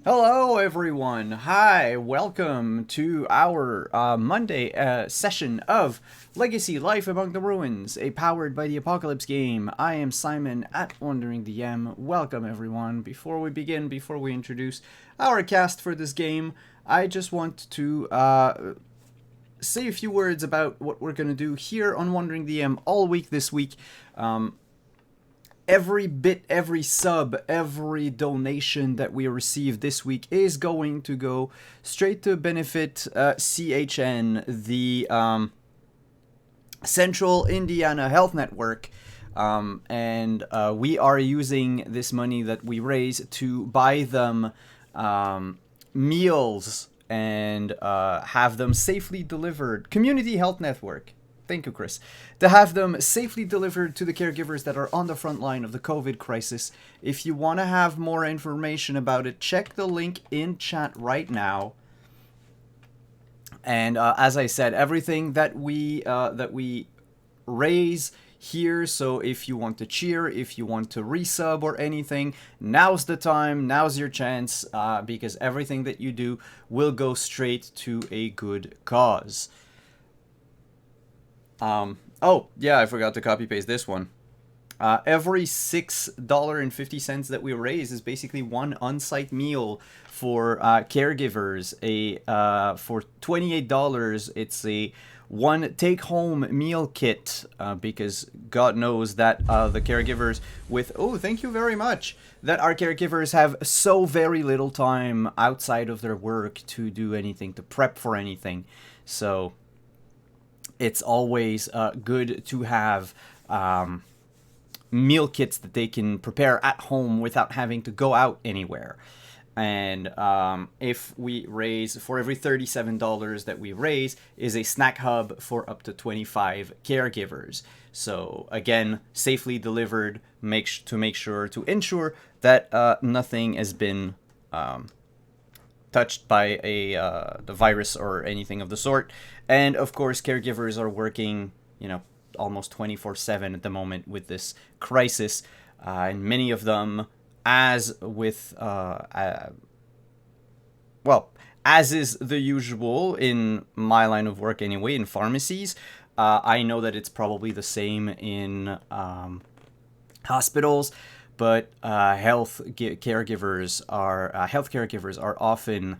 Hello, everyone. Hi, welcome to our Monday session of Legacy Life Among the Ruins, a powered by the Apocalypse game. I am Simon at Wandering DM. Welcome, everyone. Before we begin, before we introduce our cast for this game, I just want to say a few words about what we're going to do here on Wandering DM all week this week. Every bit, every sub, every donation that we receive this week is going to go straight to benefit CHN, the Central Indiana Health Network. And we are using this money that we raise to buy them meals and have them safely delivered. Community Health Network. Thank you, Chris. To have them safely delivered to the caregivers that are on the front line of the COVID crisis. If you want to have more information about it, check the link in chat right now. And as I said, everything that we raise here. So if you want to cheer, if you want to resub or anything, now's the time. Now's your chance, because everything that you do will go straight to a good cause. Oh, yeah, I forgot to copy paste this one. Every $6.50 that we raise is basically one on-site meal for caregivers. For $28, it's a one take-home meal kit, because God knows that the caregivers thank you very much, that our caregivers have so very little time outside of their work to do anything, to prep for anything. So it's always good to have meal kits that they can prepare at home without having to go out anywhere. And if we raise, for every $37 that we raise, is a snack hub for up to 25 caregivers. So again, safely delivered, to ensure that nothing has been touched by the virus or anything of the sort. And of course, caregivers are working, almost 24/7 at the moment with this crisis, and many of them, as with as is the usual in my line of work anyway, in pharmacies. I know that it's probably the same in hospitals, but health caregivers are often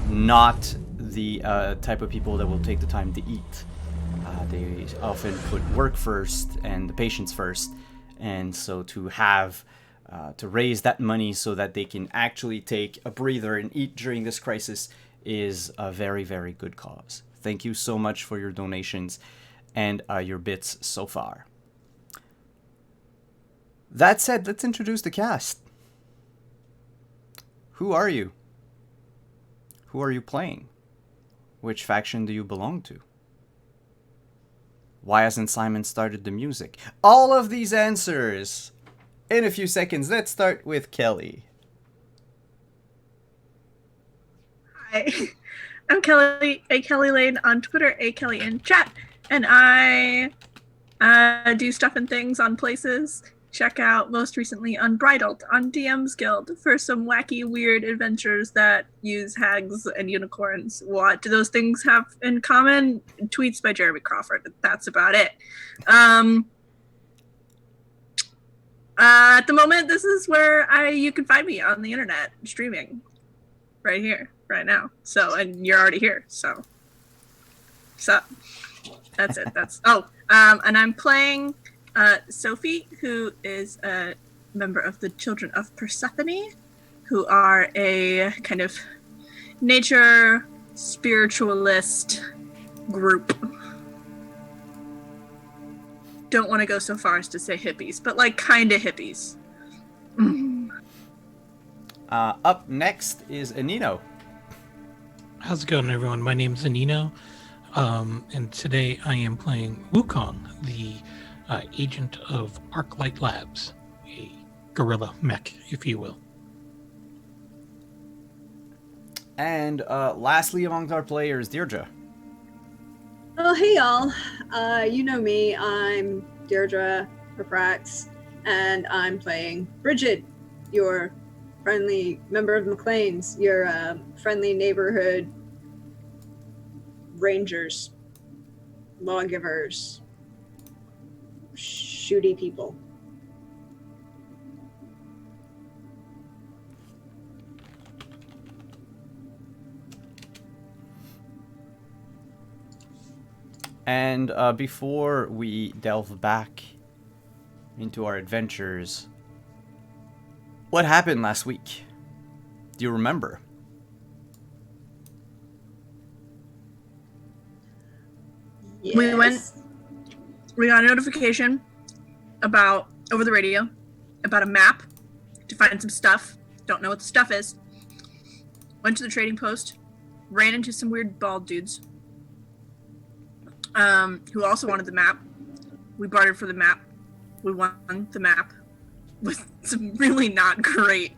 not the type of people that will take the time to eat. They often put work first and the patients first, and so to raise that money so that they can actually take a breather and eat during this crisis is a very, very good cause. Thank you so much for your donations and your bits so far. That said, let's introduce the cast. Who are you? Who are you playing? Which faction do you belong to? Why hasn't Simon started the music? All of these answers in a few seconds. Let's start with Kelly. Hi, I'm Kelly, a Kelly Lane on Twitter, a Kelly in chat, and I do stuff and things on places. Check out most recently Unbridled on DM's Guild for some wacky, weird adventures that use hags and unicorns. What do those things have in common? Tweets by Jeremy Crawford. That's about it. At the moment, this is where you can find me on the internet streaming, right here, right now. So, and you're already here. So that's it. And I'm playing Sophie, who is a member of the Children of Persephone, who are a kind of nature spiritualist group. Don't want to go so far as to say hippies, but like kind of hippies. Up next is Anino. How's it going, everyone? My name is Anino, and today I am playing Wukong, the agent of Arclight Labs, a guerrilla mech, if you will. And lastly among our players, Deirdre. Oh, hey y'all. You know me. I'm Deirdre Paprax, and I'm playing Bridget, your friendly member of McLean's, your friendly neighborhood rangers, lawgivers, shooty people. And before we delve back into our adventures, what happened last week? Do you remember? Yes. We got a notification about, over the radio, about a map to find some stuff. Don't know what the stuff is. Went to the trading post, ran into some weird bald dudes who also wanted the map. We bartered for the map. We won the map with some really not great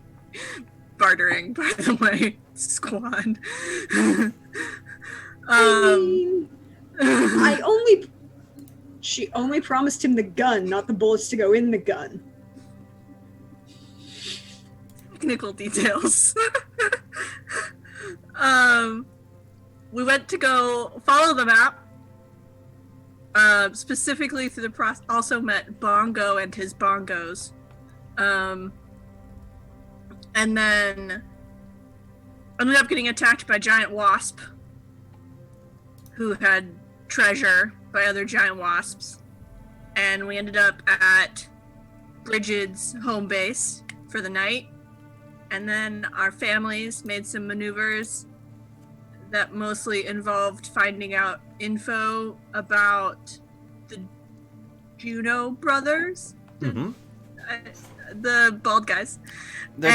bartering, by the way, squad. She only promised him the gun, not the bullets to go in the gun. Technical details. We went to go follow the map. Specifically through the process, also met Bongo and his bongos. And then ended up getting attacked by a giant wasp who had treasure by other giant wasps. And we ended up at Bridget's home base for the night. And then our families made some maneuvers that mostly involved finding out info about the Juno brothers. Mm-hmm. The bald guys. The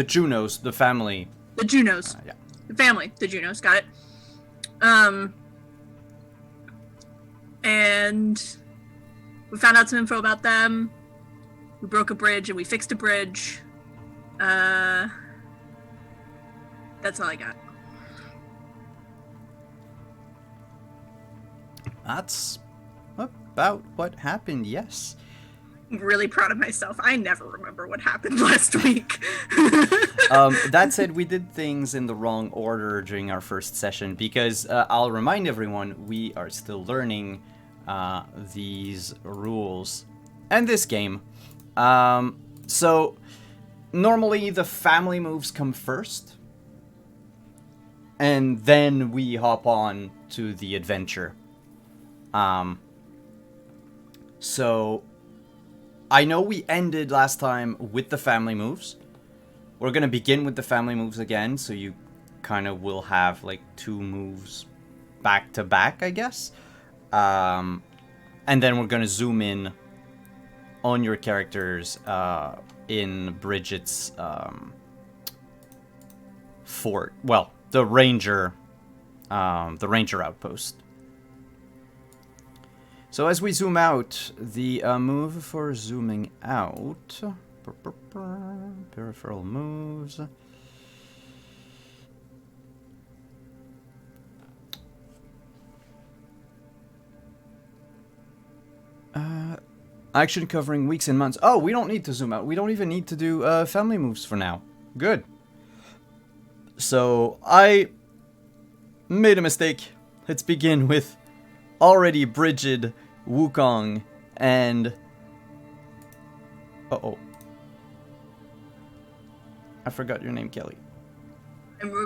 Junos, the family. The Junos. Yeah. The family, the Junos, got it. And we found out some info about them. We broke a bridge and we fixed a bridge. That's all I got. That's about what happened, yes. I'm really proud of myself. I never remember what happened last week. That said, we did things in the wrong order during our first session because I'll remind everyone we are still learning these rules and this game. So normally the family moves come first, and then we hop on to the adventure. So I know we ended last time with the family moves. We're gonna begin with the family moves again, so you kind of will have like 2 moves back to back, I guess. And then we're gonna zoom in on your characters in Bridget's fort. Well, the ranger outpost. So as we zoom out, the move for zooming out, peripheral moves. Action covering weeks and months. Oh, we don't need to zoom out. We don't even need to do family moves for now. Good. So I made a mistake. Let's begin with already Bridget, Wukong, and... Uh-oh. I forgot your name, Kelly.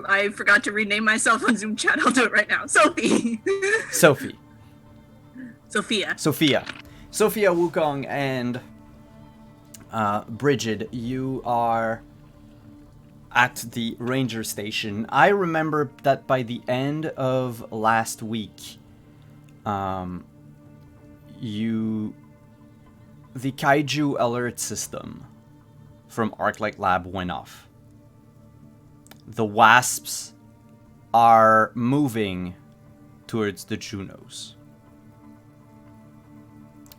I forgot to rename myself on Zoom chat. I'll do it right now. Sophie. Sophie. Sophia. Sophia, Wukong, and Bridget, you are at the ranger station. I remember that by the end of last week, the Kaiju alert system from Arclight Lab went off. The wasps are moving towards the Junos.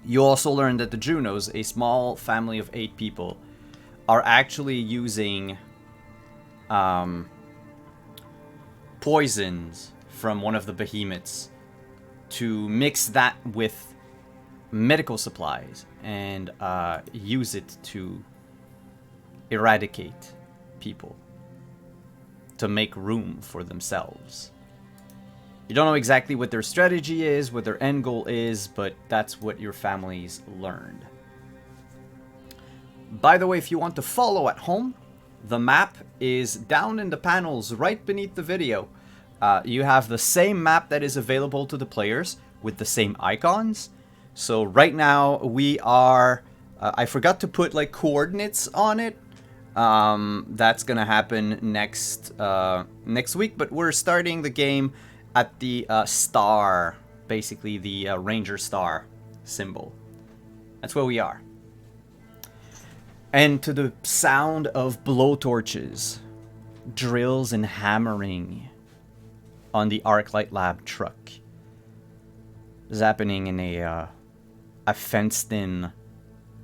You also learned that the Junos, a small family of 8 people, are actually using poisons from one of the behemoths to mix that with medical supplies and use it to eradicate people to make room for themselves. You don't know exactly what their strategy is, what their end goal is, but that's what your families learned. By the way, if you want to follow at home, the map is down in the panels right beneath the video. You have the same map that is available to the players with the same icons. So right now we are... I forgot to put like coordinates on it. That's gonna happen next week, but we're starting the game at the star, basically the Ranger star symbol. That's where we are. And to the sound of blowtorches, drills and hammering on the Arclight Lab truck is happening in a fenced-in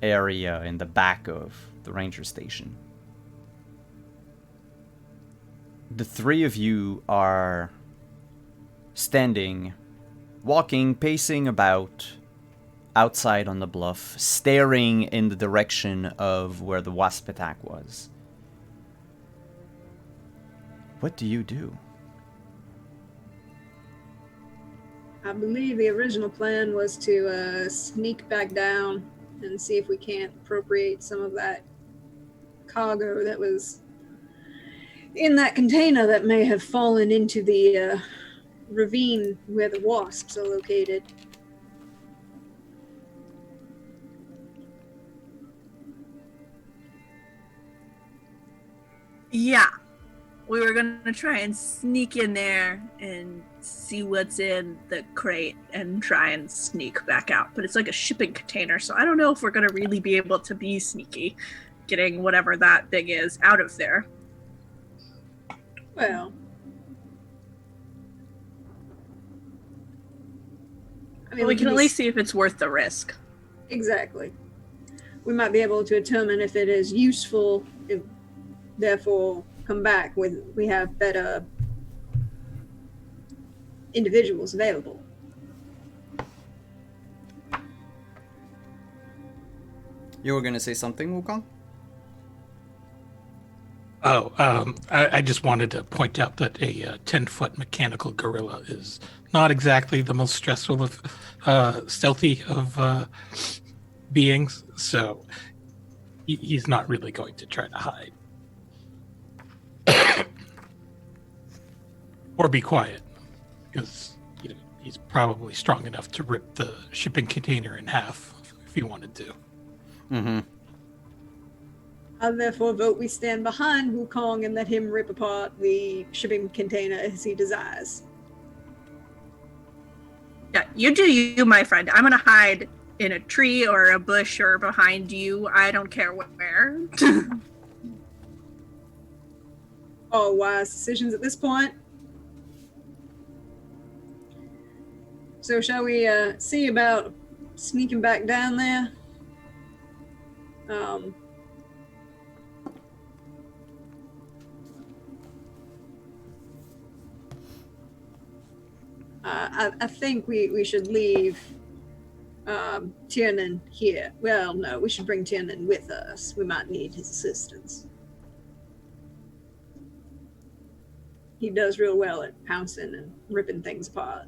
area in the back of the ranger station. The three of you are standing, walking, pacing about outside on the bluff, staring in the direction of where the wasp attack was. What do you do? I believe the original plan was to sneak back down and see if we can't appropriate some of that cargo that was in that container that may have fallen into the ravine where the wasps are located. Yeah. We were going to try and sneak in there and see what's in the crate and try and sneak back out. But it's like a shipping container, so I don't know if we're going to really be able to be sneaky getting whatever that thing is out of there. Well, I mean, we can at least see if it's worth the risk. Exactly. We might be able to determine if it is useful, if therefore come back with we have better individuals available. You were gonna say something, Wukong? I just wanted to point out that a 10-foot mechanical gorilla is not exactly the most stressful of stealthy of beings, so he's not really going to try to hide. Or be quiet, because he's probably strong enough to rip the shipping container in half if he wanted to. Mm-hmm. I therefore vote we stand behind Wukong and let him rip apart the shipping container as he desires. Yeah, you do you, my friend. I'm gonna hide in a tree or a bush or behind you. I don't care where. All wise decisions at this point. So shall we see about sneaking back down there? I think we should leave Tiernan here. Well, no, we should bring Tiernan with us. We might need his assistance. He does real well at pouncing and ripping things apart.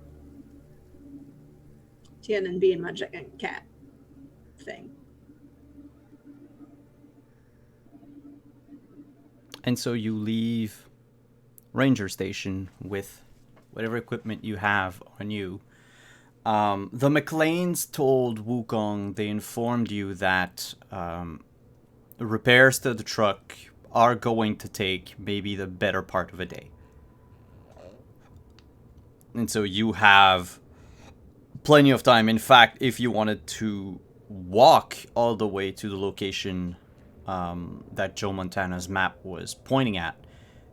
Tiernan being my giant cat thing. And so you leave Ranger Station with whatever equipment you have on you. The McLeans told Wukong, they informed you that repairs to the truck are going to take maybe the better part of a day. And so you have plenty of time. In fact, if you wanted to walk all the way to the location that Joe Montana's map was pointing at,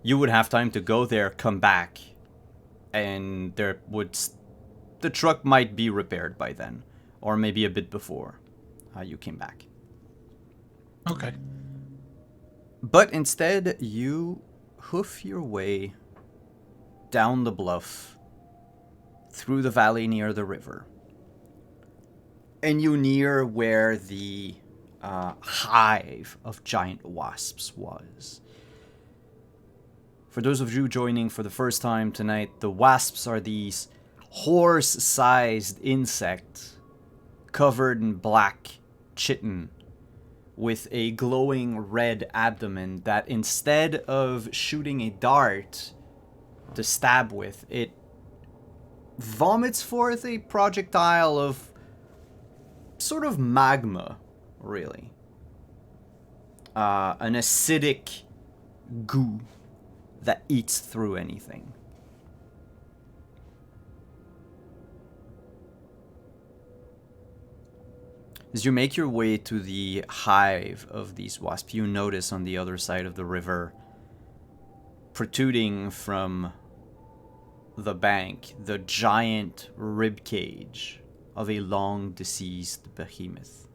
you would have time to go there, come back, and the truck might be repaired by then, or maybe a bit before you came back. Okay. But instead, you hoof your way down the bluff, through the valley near the river, and you near where the hive of giant wasps was. For those of you joining for the first time tonight, the wasps are these horse-sized insects covered in black chitin with a glowing red abdomen that instead of shooting a dart to stab with, it vomits forth a projectile of sort of magma, really. An acidic goo that eats through anything. As you make your way to the hive of these wasps, you notice on the other side of the river, protruding from the bank, the giant rib cage of a long deceased behemoth.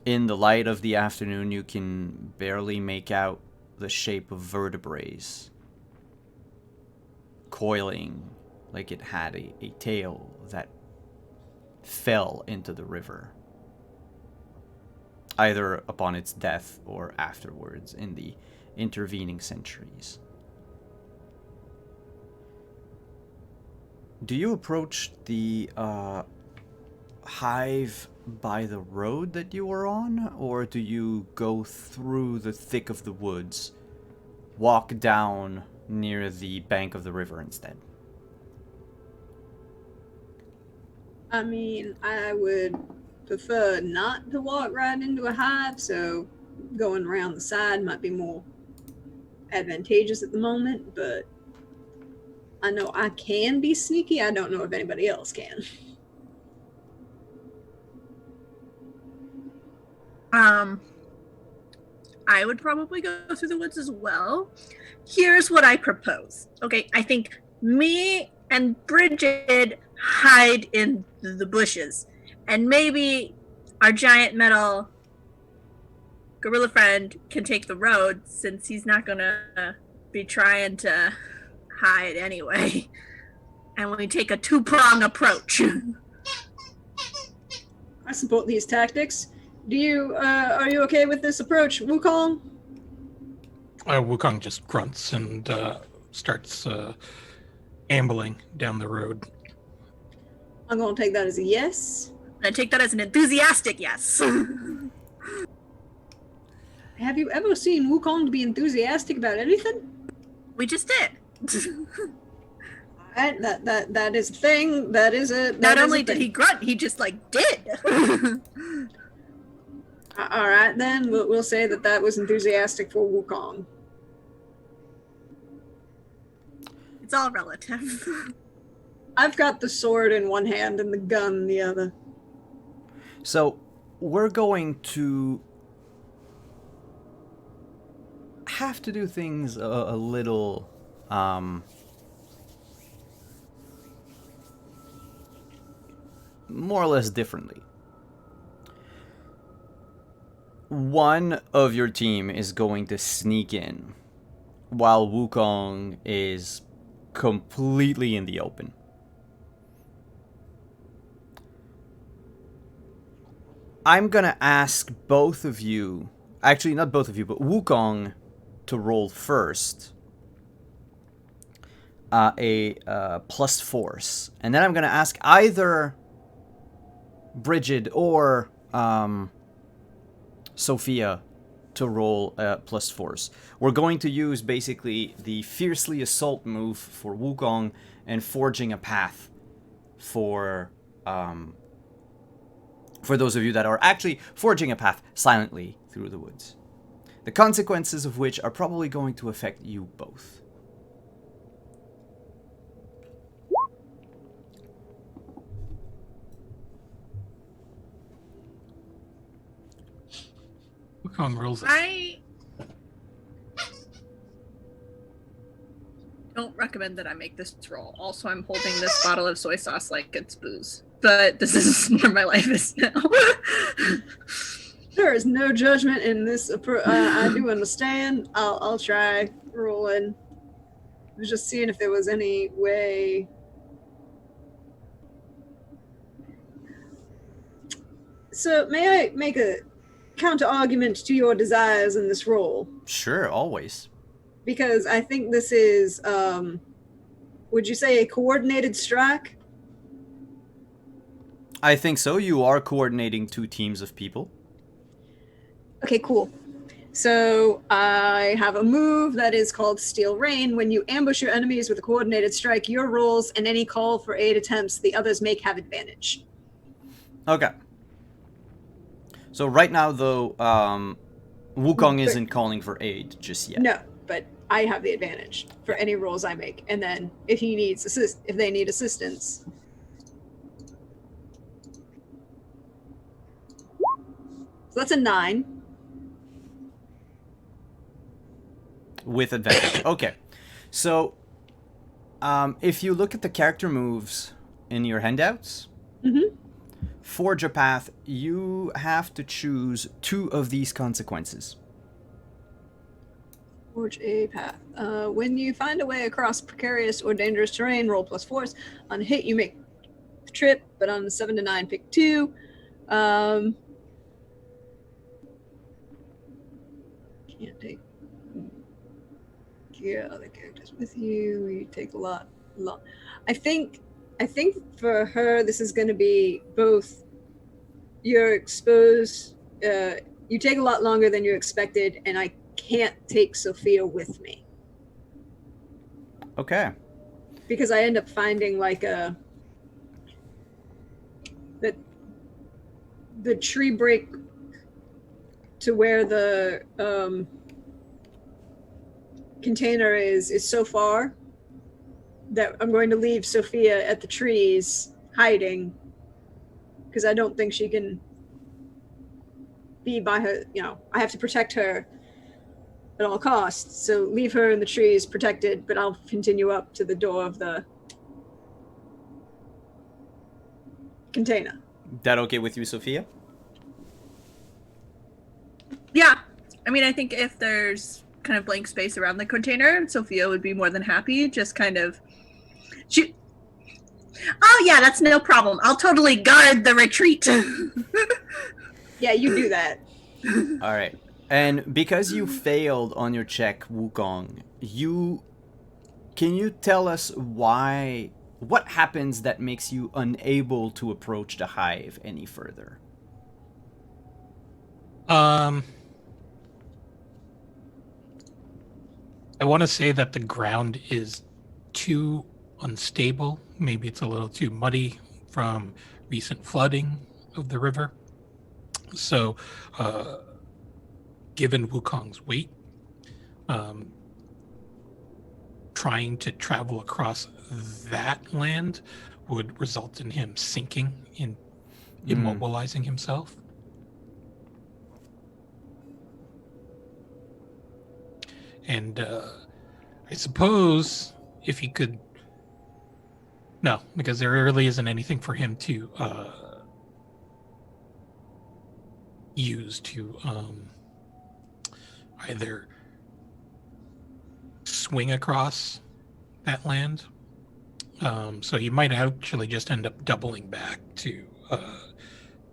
In the light of the afternoon, you can barely make out the shape of vertebrae coiling like it had a tail that fell into the river, either upon its death or afterwards in the intervening centuries. Do you approach the hive by the road that you were on, or do you go through the thick of the woods, walk down near the bank of the river instead? I mean, I would prefer not to walk right into a hive, so going around the side might be more advantageous at the moment, but I know I can be sneaky. I don't know if anybody else can. I would probably go through the woods as well. Here's what I propose. Okay, I think me and Bridget hide in the bushes, and maybe our giant metal gorilla friend can take the road, since he's not gonna be trying to hide anyway. And we take a two-prong approach. I support these tactics. Do you, are you okay with this approach, Wukong? Wukong just grunts and starts ambling down the road. I'm gonna take that as a yes. I take that as an enthusiastic yes. Have you ever seen Wukong be enthusiastic about anything? We just did. Alright, that is a thing. That is a Not only did he grunt, he just did. Alright, then we'll say that was enthusiastic for Wukong. It's all relative. I've got the sword in one hand and the gun in the other. So, we're going to have to do things a little, more or less differently. One of your team is going to sneak in, while Wukong is completely in the open. I'm gonna ask both of you, actually not both of you, but Wukong to roll first a plus force, and then I'm gonna ask either Bridget or Sophia to roll plus force. We're going to use basically the Fiercely Assault move for Wukong and Forging a Path for those of you that are actually forging a path silently through the woods. The consequences of which are probably going to affect you both. Wukong rolls it. I don't recommend that I make this roll. Also, I'm holding this bottle of soy sauce like it's booze. But this is where my life is now. There is no judgment in this. I do understand. I'll try rolling. I was just seeing if there was any way. So, may I make a counter argument to your desires in this role? Sure, always. Because I think this is, would you say, a coordinated strike? I think so. You are coordinating 2 teams of people. Okay, cool. So I have a move that is called Steel Rain. When you ambush your enemies with a coordinated strike, your rolls and any call for aid attempts the others make have advantage. Okay. So right now, though, Wukong isn't calling for aid just yet. No, but I have the advantage for any rolls I make. And then if he needs if they need assistance. So that's a 9. With advantage. Okay. So, if you look at the character moves in your handouts, Forge a Path, you have to choose 2 of these consequences. Forge a path. When you find a way across precarious or dangerous terrain, roll plus force. On hit, you make the trip, but on 7 to 9, pick 2. Can't take other characters with you. You take a lot. I think for her, this is going to be both. You're exposed. You take a lot longer than you expected, and I can't take Sophia with me. Okay. Because I end up finding like that the tree break to where the container is so far that I'm going to leave Sophia at the trees hiding because I don't think she can be by her. I have to protect her at all costs. So leave her in the trees protected, but I'll continue up to the door of the container. That okay with you, Sophia? Yeah. I mean, I think if there's kind of blank space around the container, Sophia would be more than happy. Just kind of oh yeah, that's no problem. I'll totally guard the retreat. Yeah, you do that. All right. And because you failed on your check, Wukong, can you tell us what happens that makes you unable to approach the hive any further? I want to say that the ground is too unstable. Maybe it's a little too muddy from recent flooding of the river. So, given Wukong's weight, trying to travel across that land would result in him sinking in immobilizing himself. And I suppose if he could... No, because there really isn't anything for him to use to either swing across that land. So he might actually just end up doubling back to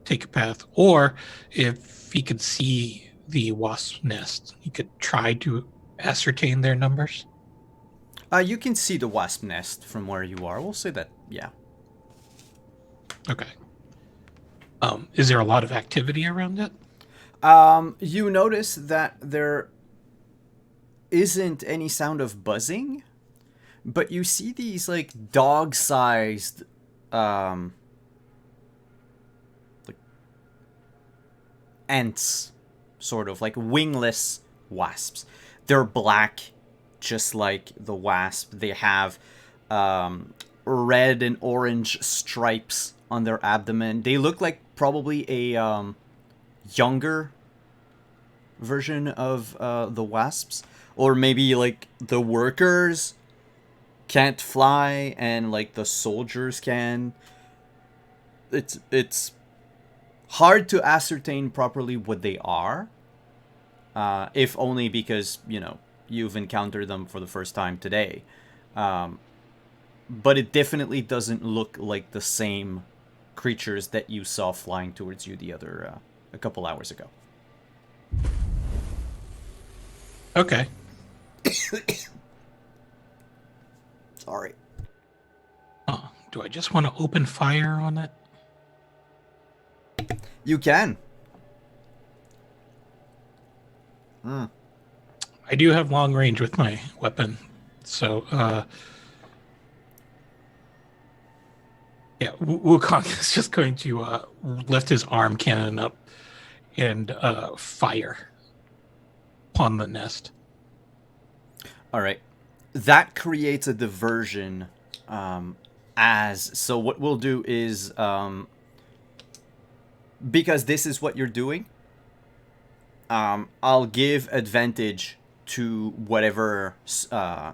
take a path. Or if he could see the wasp nest, he could try to ascertain their numbers. You can see the wasp nest from where you are. We'll say that, yeah. Okay. Is there a lot of activity around it? You notice that there isn't any sound of buzzing, but you see these like dog-sized like ants, sort of like wingless wasps. They're black, just like the wasp. They have red and orange stripes on their abdomen. They look like probably a younger version of the wasps, or maybe like the workers can't fly and like the soldiers can. It's hard to ascertain properly what they are, if only because you've encountered them for the first time today. But it definitely doesn't look like the same creatures that you saw flying towards you a couple hours ago. Okay. Sorry. Do I just want to open fire on it? You can. I do have long range with my weapon, so yeah, Wukong is just going to lift his arm cannon up and fire upon the nest. All right. That creates a diversion. So what we'll do is, because this is what you're doing, I'll give advantage to whatever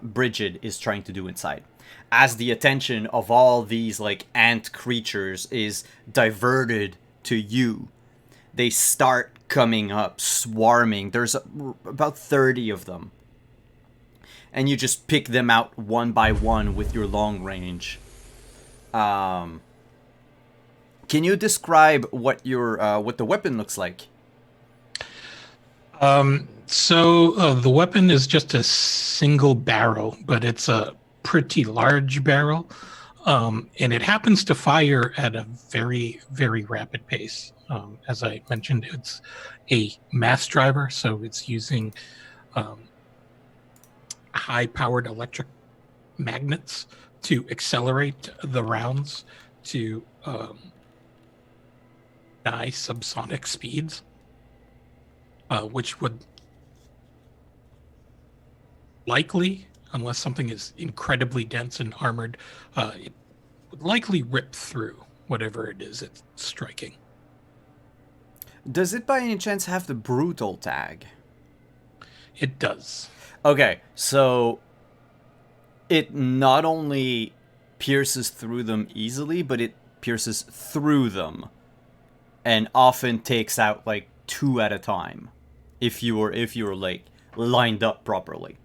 Bridget is trying to do inside. As the attention of all these like ant creatures is diverted to you, they start coming up, swarming. There's about 30 of them. And you just pick them out one by one with your long range. Can you describe what what the weapon looks like? So the weapon is just a single barrel, but it's a pretty large barrel. And it happens to fire at a very, very rapid pace. As I mentioned, it's a mass driver, so it's using high-powered electric magnets to accelerate the rounds to nigh subsonic speeds, which would likely, unless something is incredibly dense and armored, it would likely rip through whatever it is it's striking. Does it by any chance have the brutal tag? It does. Okay, so it not only pierces through them easily, but it pierces through them, and often takes out like 2 at a time, if you're like lined up properly.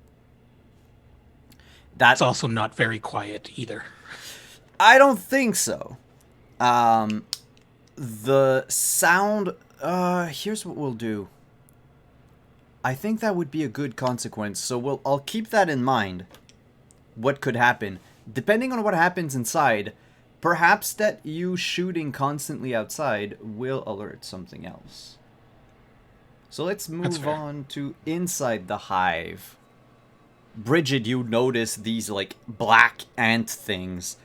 That's also not very quiet either. I don't think so. The sound. Here's what we'll do. I think that would be a good consequence, so I'll keep that in mind. What could happen. Depending on what happens inside, perhaps that you shooting constantly outside will alert something else. So let's move on to inside the hive. Bridget, you notice these like black ant things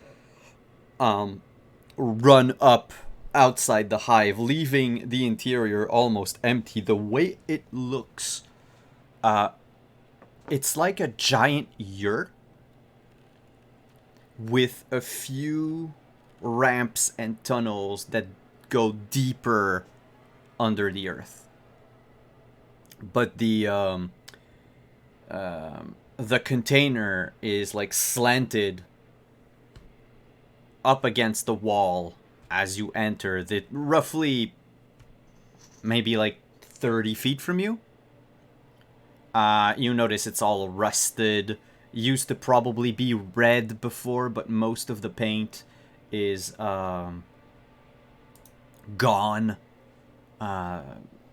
run up outside the hive, leaving the interior almost empty. The way it looks, it's like a giant yurt with a few ramps and tunnels that go deeper under the earth. But the container is like slanted up against the wall as you enter, that roughly maybe like 30 feet from you. You notice it's all rusted. Used to probably be red before, but most of the paint is gone.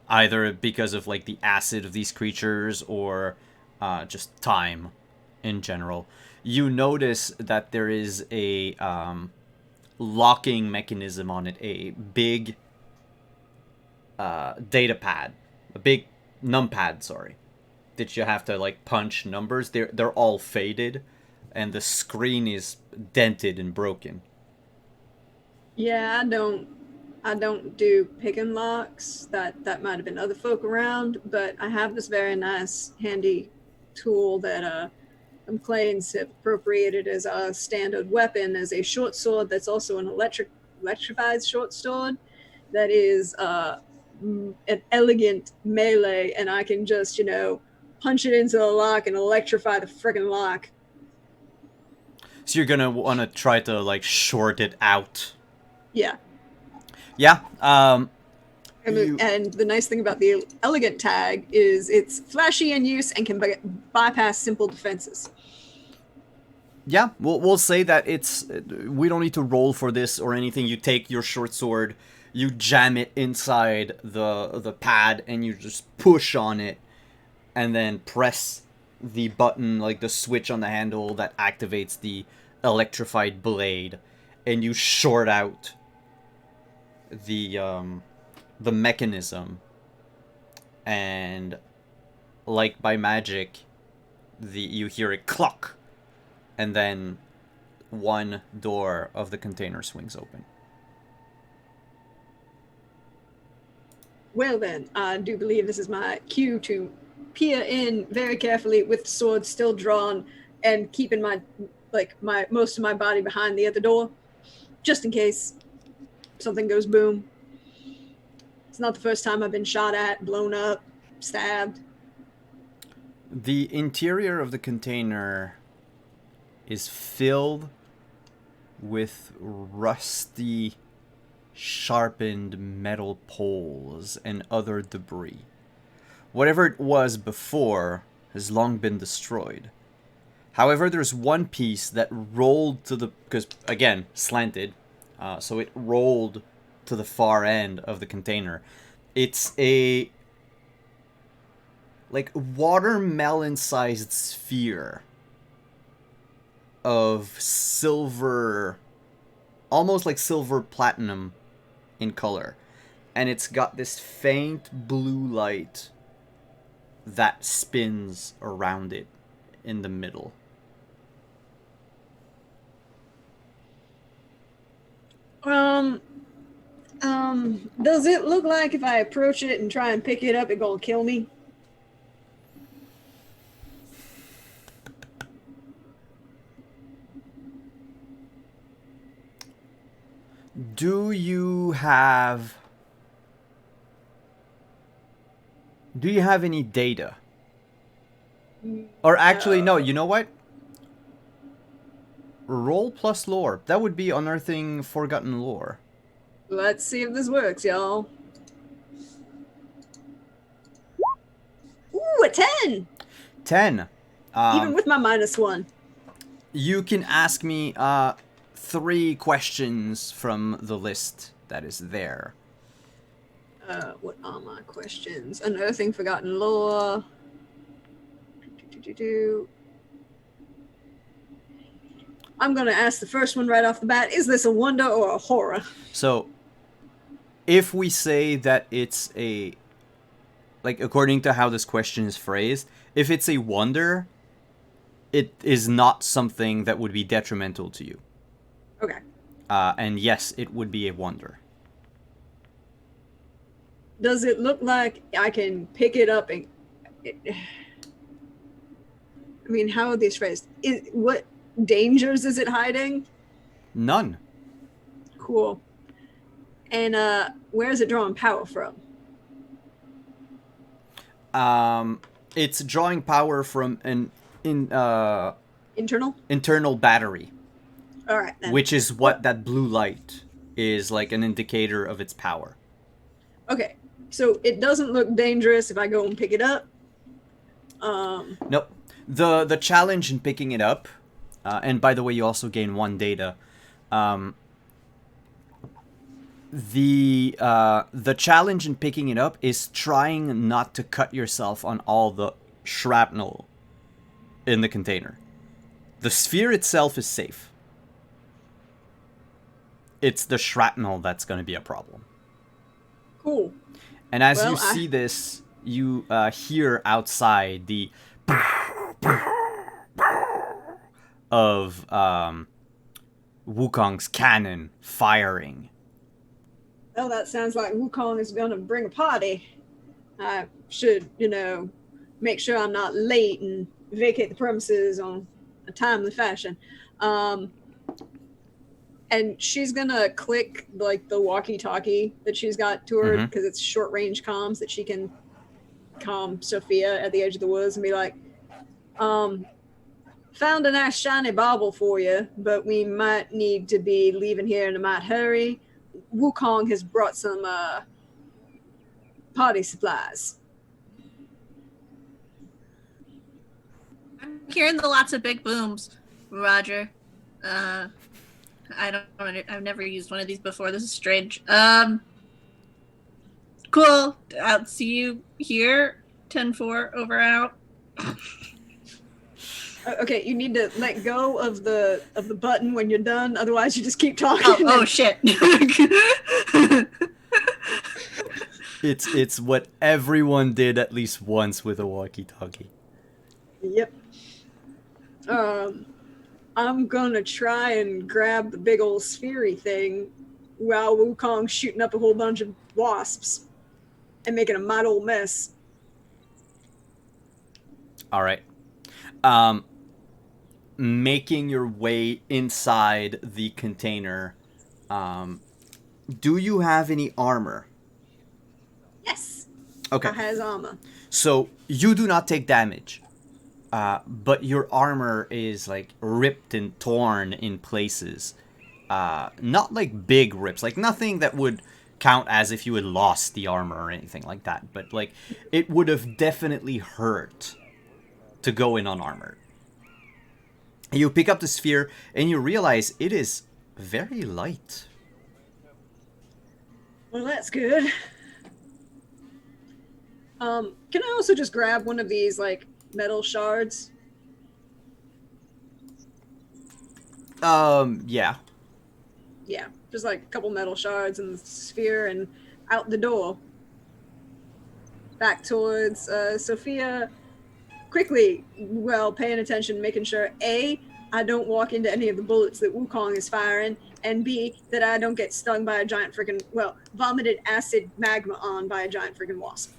Either because of like the acid of these creatures or just time in general. You notice that there is a locking mechanism on it, a big data pad, a big numpad, sorry, that you have to like punch numbers. They're all faded, and the screen is dented and broken. Yeah, I don't do pick and locks. That might have been other folk around, but I have this very nice handy tool that Clanes have appropriated as a standard weapon, as a short sword that's also an electrified short sword that is an elegant melee, and I can just, punch it into the lock and electrify the friggin' lock. So you're gonna want to try to like short it out. Yeah. Yeah. And the nice thing about the elegant tag is it's flashy in use and can bypass simple defenses. Yeah, we'll say that it's. We don't need to roll for this or anything. You take your short sword, you jam it inside the pad, and you just push on it, and then press the button, like the switch on the handle that activates the electrified blade, and you short out the mechanism, and like by magic, you hear it cluck. And then one door of the container swings open. Well then, I do believe this is my cue to peer in very carefully with the sword still drawn and keeping my most of my body behind the other door, just in case something goes boom. It's not the first time I've been shot at, blown up, stabbed. The interior of the container is filled with rusty, sharpened metal poles and other debris. Whatever it was before has long been destroyed. However, there's one piece that rolled to the... because, again, slanted. So it rolled to the far end of the container. It's a... like, watermelon-sized sphere of silver, almost like silver platinum in color, and it's got this faint blue light that spins around it in the middle. Does it look like if I approach it and try and pick it up, it gonna kill me? Do you have any data? Or actually, no, you know what? Roll plus lore. That would be unearthing forgotten lore. Let's see if this works, y'all. Ooh, a 10! 10. Even with my -1. You can ask me 3 questions from the list that is there. What are my questions? Unearthing forgotten lore. I'm gonna ask the first one right off the bat. Is this a wonder or a horror? So, if we say that it's a... like, according to how this question is phrased, if it's a wonder, it is not something that would be detrimental to you. Okay. And yes, it would be a wonder. Does it look like I can pick it up and... I mean, how are these phrased? What dangers is it hiding? None. Cool. And where is it drawing power from? It's drawing power from an Internal? internal battery, All right, then. which is what that blue light is, like an indicator of its power. Okay, so it doesn't look dangerous if I go and pick it up. Nope. The challenge in picking it up, and by the way, you also gain 1 data. The challenge in picking it up is trying not to cut yourself on all the shrapnel in the container. The sphere itself is safe. It's the shrapnel that's going to be a problem. Cool. And as you see this, you hear outside the of Wukong's cannon firing. Well, that sounds like Wukong is going to bring a party. I should, make sure I'm not late and vacate the premises on a timely fashion. And she's going to click, like, the walkie-talkie that she's got to her, because it's short-range comms that she can calm Sophia at the edge of the woods and be like, found a nice shiny bauble for you, but we might need to be leaving here in a might hurry. Wukong has brought some party supplies. I'm hearing the lots of big booms. Roger. I've never used one of these before. This is strange. Cool. I'll see you here. 10-4, over out. Okay, you need to let go of the button when you're done. Otherwise, you just keep talking. Oh shit. It's what everyone did at least once with a walkie-talkie. Yep. I'm gonna try and grab the big old sphere thing while Wukong's shooting up a whole bunch of wasps and making a mighty old mess. All right. Making your way inside the container. Do you have any armor? Yes. Okay. I has armor. So you do not take damage. But your armor is like ripped and torn in places. Not like big rips, like nothing that would count as if you had lost the armor or anything like that. But like it would have definitely hurt to go in unarmored. You pick up the sphere and you realize it is very light. Well, that's good. Can I also just grab one of these like metal shards? Yeah. Yeah, just like a couple metal shards in the sphere and out the door. Back towards Sophia. Quickly, well, paying attention, making sure A, I don't walk into any of the bullets that Wukong is firing, and B, that I don't get stung by a giant freaking, well, vomited acid magma on by a giant freaking wasp.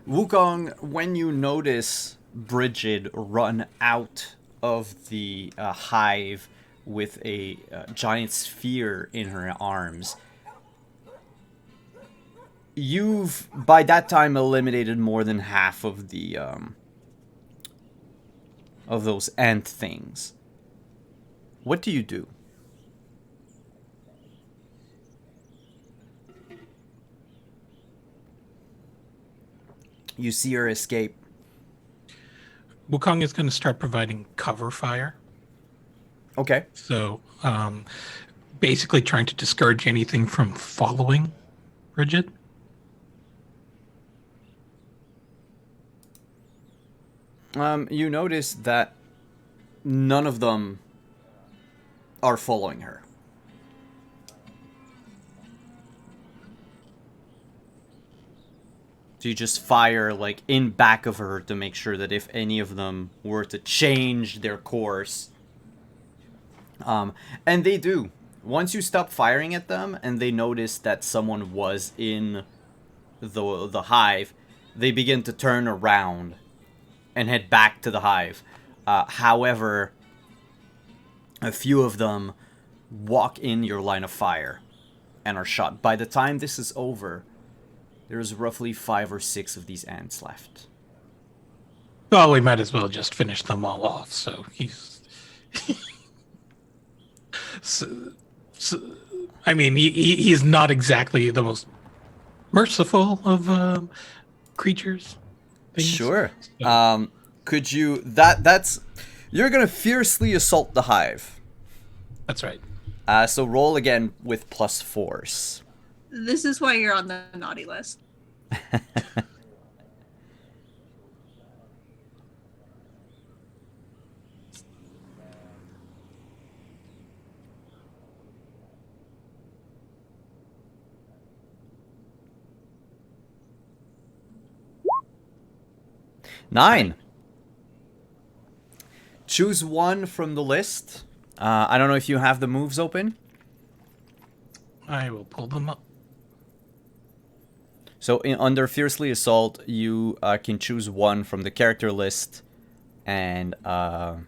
Wukong, when you notice Brigid run out of the hive with a giant sphere in her arms, you've by that time eliminated more than half of the of those ant things. What do you do? You see her escape. Wukong is going to start providing cover fire. Okay. So, basically trying to discourage anything from following Brigid. You notice that none of them are following her. So you just fire like in back of her to make sure that if any of them were to change their course, and they do. Once you stop firing at them and they notice that someone was in the hive, they begin to turn around and head back to the hive. However, a few of them walk in your line of fire and are shot. By the time this is over, there's roughly 5 or 6 of these ants left. Well, we might as well just finish them all off. So he's... I mean, he's not exactly the most merciful of creatures. Things. Sure. So, Could you... That's... You're gonna fiercely assault the hive. that's right. So roll again with plus force. This is why you're on the naughty list. Nine. Choose one from the list. I don't know if you have the moves open. I will pull them up. So under Fiercely Assault, you can choose one from the character list, and I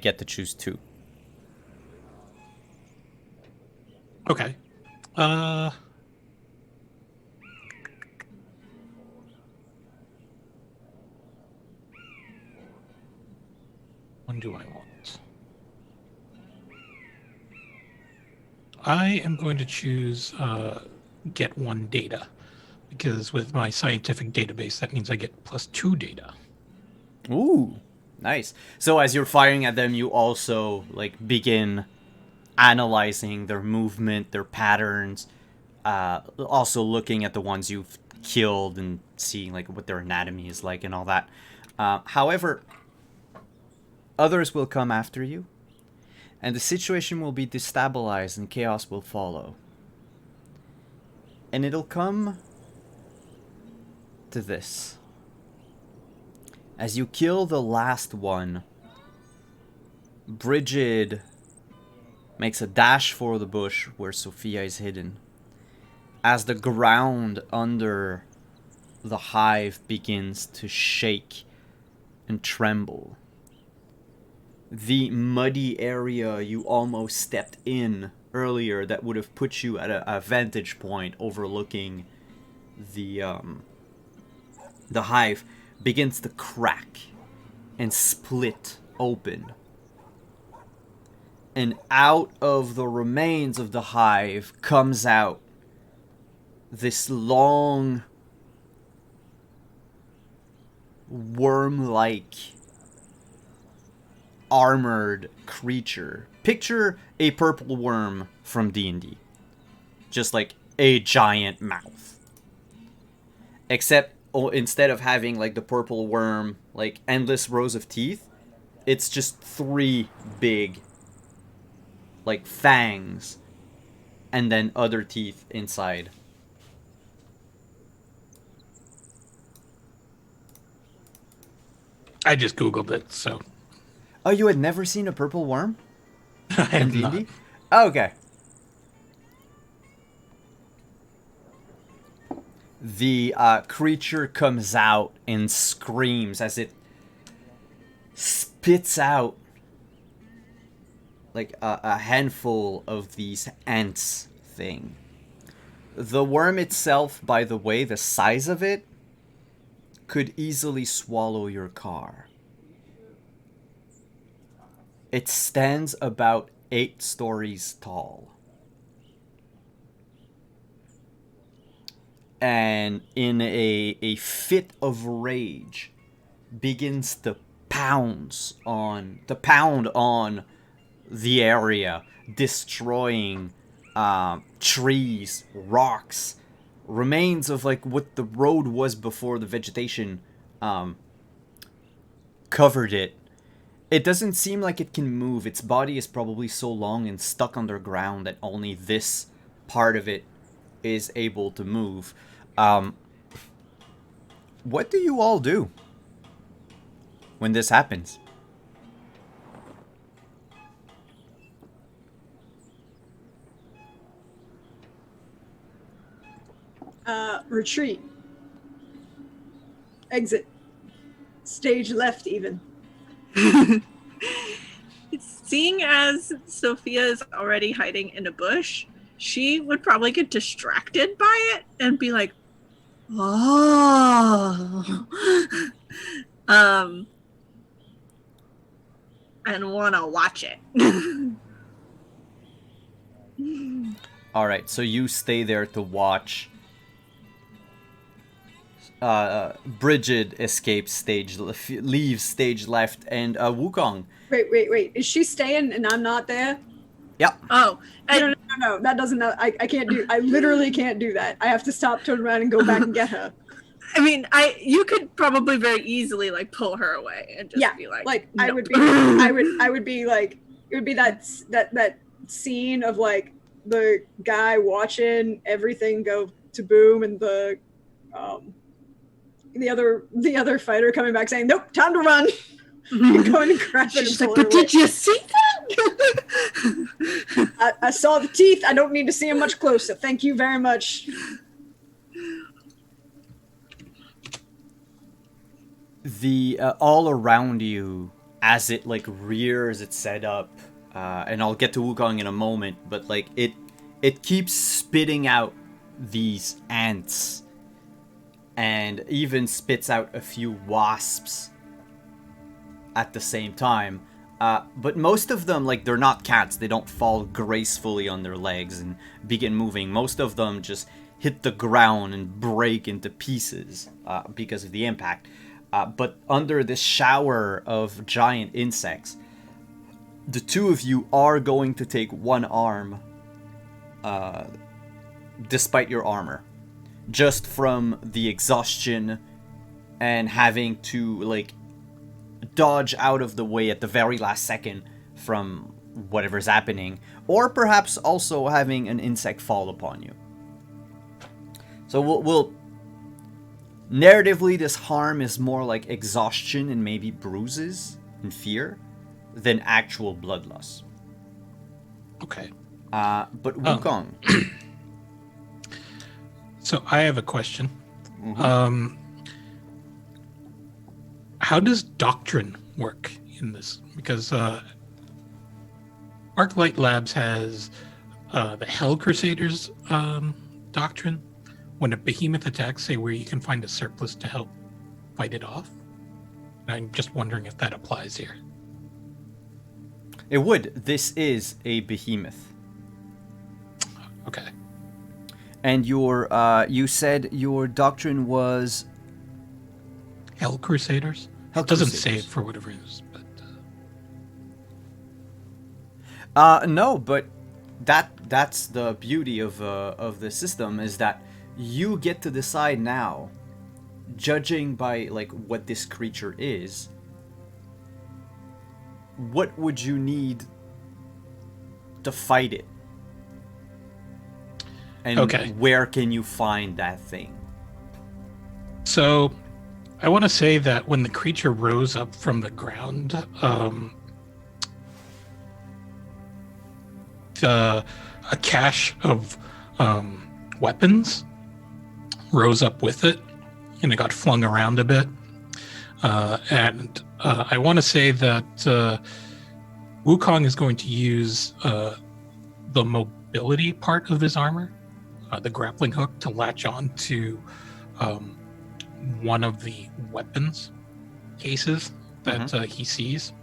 get to choose 2. Okay. One do I want? I am going to choose get 1 data, because with my scientific database, that means I get +2 data. Ooh, nice. So as you're firing at them, you also like begin analyzing their movement, their patterns, also looking at the ones you've killed and seeing like what their anatomy is like and all that. However, others will come after you, and the situation will be destabilized and chaos will follow. And it'll come to this. As you kill the last one, Brigid makes a dash for the bush where Sophia is hidden. As the ground under the hive begins to shake and tremble, the muddy area you almost stepped in earlier that would have put you at a vantage point overlooking the hive begins to crack and split open. And out of the remains of the hive comes out this long, worm-like, armored creature. Picture a purple worm from D&D. Just like a giant mouth. Except instead of having like the purple worm, like endless rows of teeth, it's just 3 big like fangs and then other teeth inside. I just googled it, so Oh, you had never seen a purple worm I in have not. D&D? Oh, okay. The creature comes out and screams as it spits out like a handful of these ants thing. The worm itself, by the way, the size of it could easily swallow your car. It stands about 8 stories tall. And in a fit of rage, begins to pound on the area, destroying trees, rocks, remains of like what the road was before the vegetation covered it. It doesn't seem like it can move. Its body is probably so long and stuck underground that only this part of it is able to move. What do you all do when this happens? Retreat. Exit. Stage left, even. Seeing as Sophia is already hiding in a bush, she would probably get distracted by it and be like, "Oh," and want to watch it. All right, so you stay there to watch. Brigid escapes stage, leaves stage left, and Wukong. Wait. Is she staying and I'm not there? Yep. Oh, and No. That doesn't. I can't do. I literally can't do that. I have to stop, turn around, and go back and get her. I mean, you could probably very easily like pull her away and just be like, I "No." would be like, it would be that scene of like the guy watching everything go to boom and the other fighter coming back saying, "Nope, time to run." You're going to grab it. She's like, "But did you see that?" I saw the teeth. I don't need to see them much closer. Thank you very much. The all around you, as it like rears its head up, and I'll get to Wukong in a moment, but like it keeps spitting out these ants, and even spits out a few wasps at the same time. But most of them, like, they're not cats. They don't fall gracefully on their legs and begin moving. Most of them just hit the ground and break into pieces because of the impact. but under this shower of giant insects, the two of you are going to take one arm, despite your armor, just from the exhaustion and having to like dodge out of the way at the very last second from whatever's happening, or perhaps also having an insect fall upon you. So we'll narratively, this harm is more like exhaustion and maybe bruises and fear than actual blood loss. Okay. But Wukong. So I have a question. Mhm. How does doctrine work in this? Because Arclight Labs has the Hell Crusaders doctrine. When a behemoth attacks, say where you can find a surplus to help fight it off. I'm just wondering if that applies here. It would. This is a behemoth. Okay. And your you said your doctrine was Hell Crusaders? Hell It doesn't say it Crusaders. for whatever it is, but no, but that's the beauty of the system, is that you get to decide now, judging by like what this creature is, what would you need to fight it, and Okay. where can you find that thing? So, I want to say that when the creature rose up from the ground, a cache of weapons rose up with it, and it got flung around a bit. And I want to say that Wukong is going to use the mobility part of his armor, the grappling hook, to latch on to one of the weapons cases that he sees.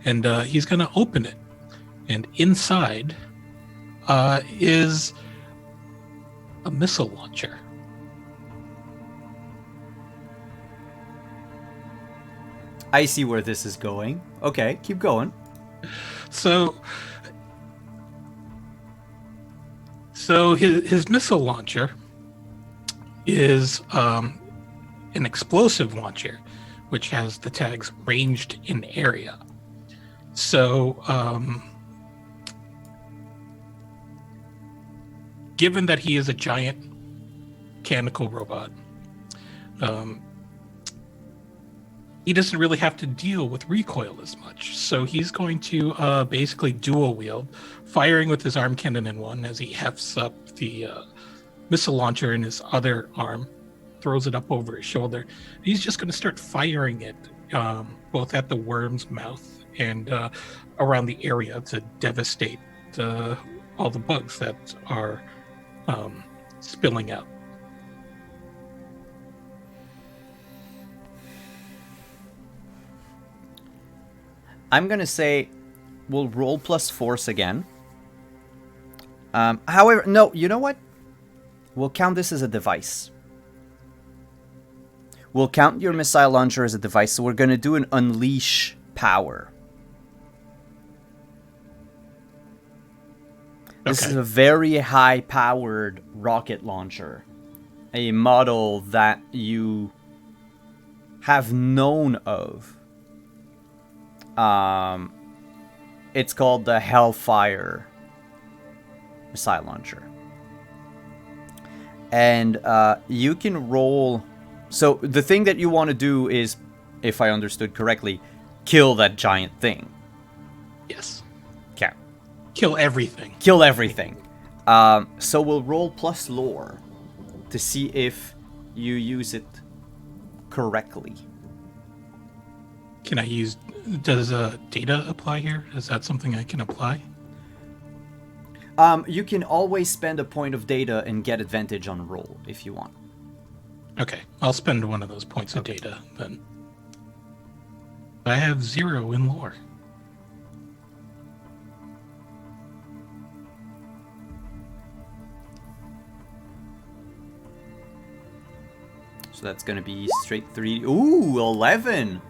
And he's going to open it. And inside is a missile launcher. I see where this is going. Okay, keep going. So his missile launcher is an explosive launcher, which has the tags ranged in area. So given that he is a giant mechanical robot, he doesn't really have to deal with recoil as much. So he's going to basically dual wield, firing with his arm cannon in one as he hefts up the missile launcher in his other arm, throws it up over his shoulder. He's just going to start firing it both at the worm's mouth and around the area to devastate all the bugs that are spilling out. I'm gonna say we'll roll plus force again. However, no, you know what? We'll count this as a device. We'll count your missile launcher as a device, so we're gonna do an unleash power. This is a very high-powered rocket launcher. A model that you have known of. It's called the Hellfire missile launcher. And you can roll... So the thing that you want to do is, if I understood correctly, kill that giant thing. Yes. Okay. Kill everything. Kill everything. So we'll roll plus lore to see if you use it correctly. Can I use... Does data apply here? Is that something I can apply? You can always spend a point of data and get advantage on roll if you want. Okay, I'll spend one of those points of data then. I have 0 in lore. So that's going to be straight 3. Ooh, 11.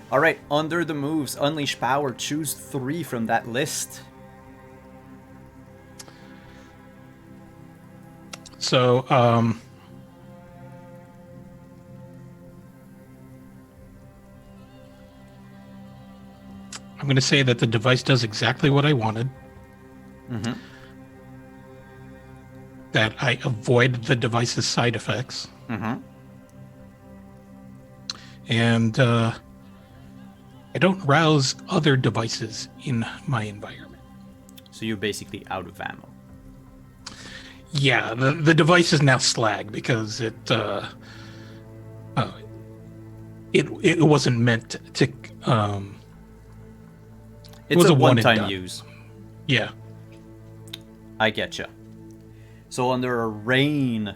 All right, under the moves, unleash power. Choose 3 from that list. So, I'm going to say that the device does exactly what I wanted. Mm-hmm. That I avoid the device's side effects. Mm-hmm. And I don't rouse other devices in my environment. So you're basically out of ammo. Yeah, the device is now slag because it wasn't meant to. It's was a a one and one-time done. use. Yeah. I getcha. So under a rain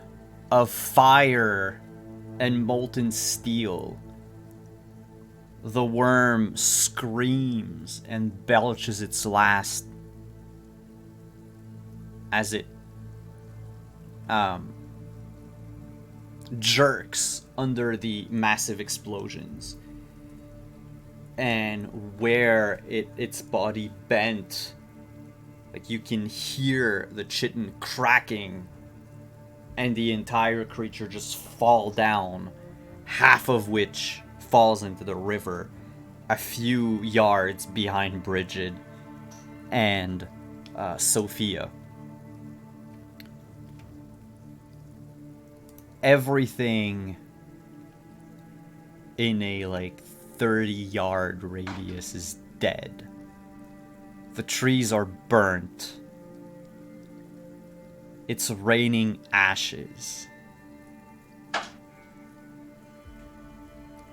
of fire and molten steel, the worm screams and belches its last as it jerks under the massive explosions. And where its body bent, like you can hear the chitin cracking and the entire creature just fall down, half of which falls into the river a few yards behind Bridget and Sophia. Everything in a 30-yard radius is dead. The trees are burnt. It's raining ashes.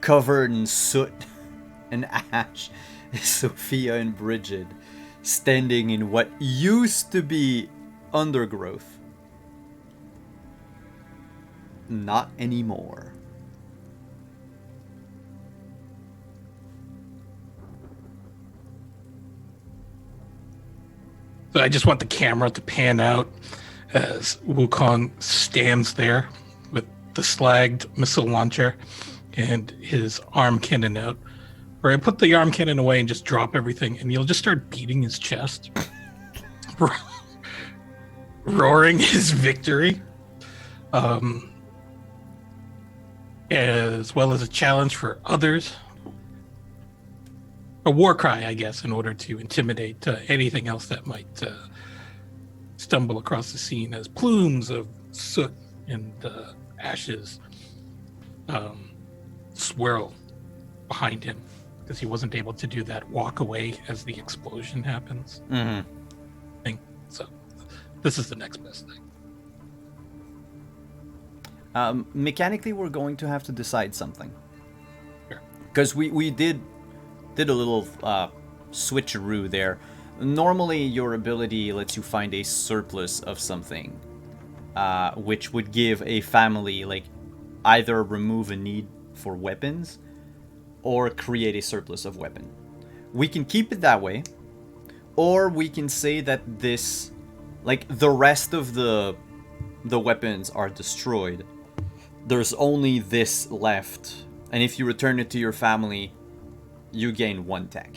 Covered in soot and ash is Sophia and Bridget, standing in what used to be undergrowth. Not anymore. So I just want the camera to pan out as Wukong stands there with the slagged missile launcher and his arm cannon out. Where I put the arm cannon away and just drop everything, and you'll just start beating his chest, roaring his victory, as well as a challenge for others. A war cry, I guess, in order to intimidate anything else that might stumble across the scene as plumes of soot and ashes swirl behind him, because he wasn't able to do that walk away as the explosion happens. Mm-hmm. So this is the next best thing. Mechanically, we're going to have to decide something. Sure. Because we did a little switcheroo there. Normally, your ability lets you find a surplus of something, which would give a family, either remove a need for weapons or create a surplus of weapon. We can keep it that way, or we can say that this, the rest of the weapons are destroyed. There's only this left, and if you return it to your family, you gain 1 tech.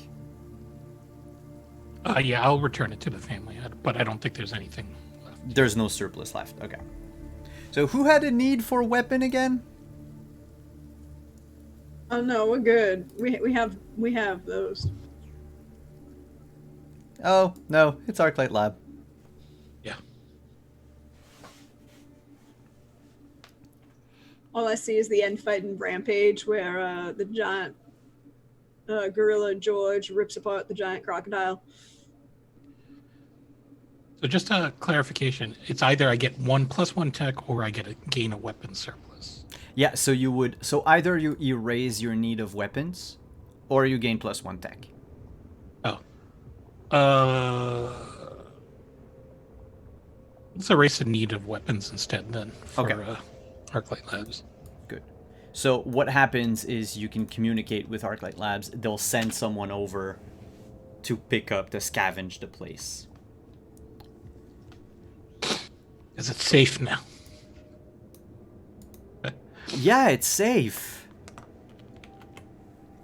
Yeah, I'll return it to the family, but I don't think there's anything left. There's no surplus left. Okay. So who had a need for weapon again? Oh no, we're good. We have those. Oh, no, it's Arclight Lab. Yeah. All I see is the end fight in Rampage where the giant gorilla George rips apart the giant crocodile. So just a clarification, it's either I get 1 + 1 tech or I gain a weapon surplus. Yeah, so you would... So either you erase your need of weapons, or you gain +1 tech. Oh. Let's erase the need of weapons instead then for Okay. Arclight Labs. Good. So what happens is you can communicate with Arclight Labs. They'll send someone over to pick up, to scavenge the place. Is it safe now? Yeah, it's safe.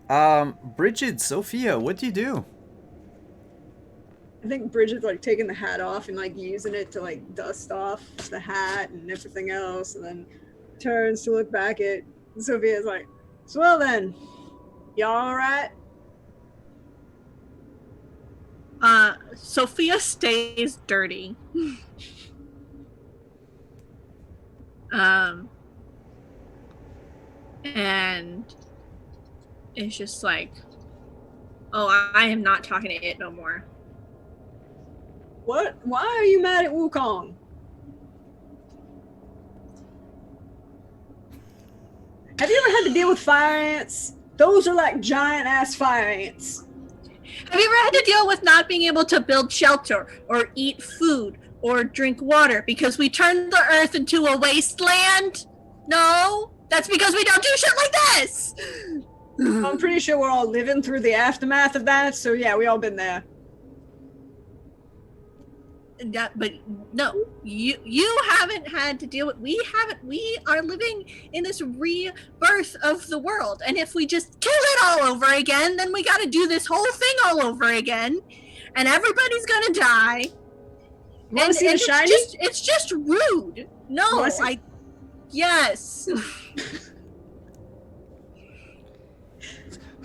Bridget, Sophia, what do you do? I think Bridget's like taking the hat off and like using it to like dust off the hat and everything else, and then turns to look back at Sophia's like, so well then, y'all alright? Sophia stays dirty. And it's just like, oh, I am not talking to it no more. What? Why are you mad at Wukong? Have you ever had to deal with fire ants? Those are like giant ass fire ants. Have you ever had to deal with not being able to build shelter or eat food or drink water because we turned the earth into a wasteland? No, that's because we don't do shit like this. I'm pretty sure we're all living through the aftermath of that, so yeah, we all been there. But no, you haven't had to deal with. We haven't. We are living in this rebirth of the world, and if we just kill it all over again, then we got to do this whole thing all over again, and everybody's gonna die. You want to see the shiny? It's just rude. No, yes.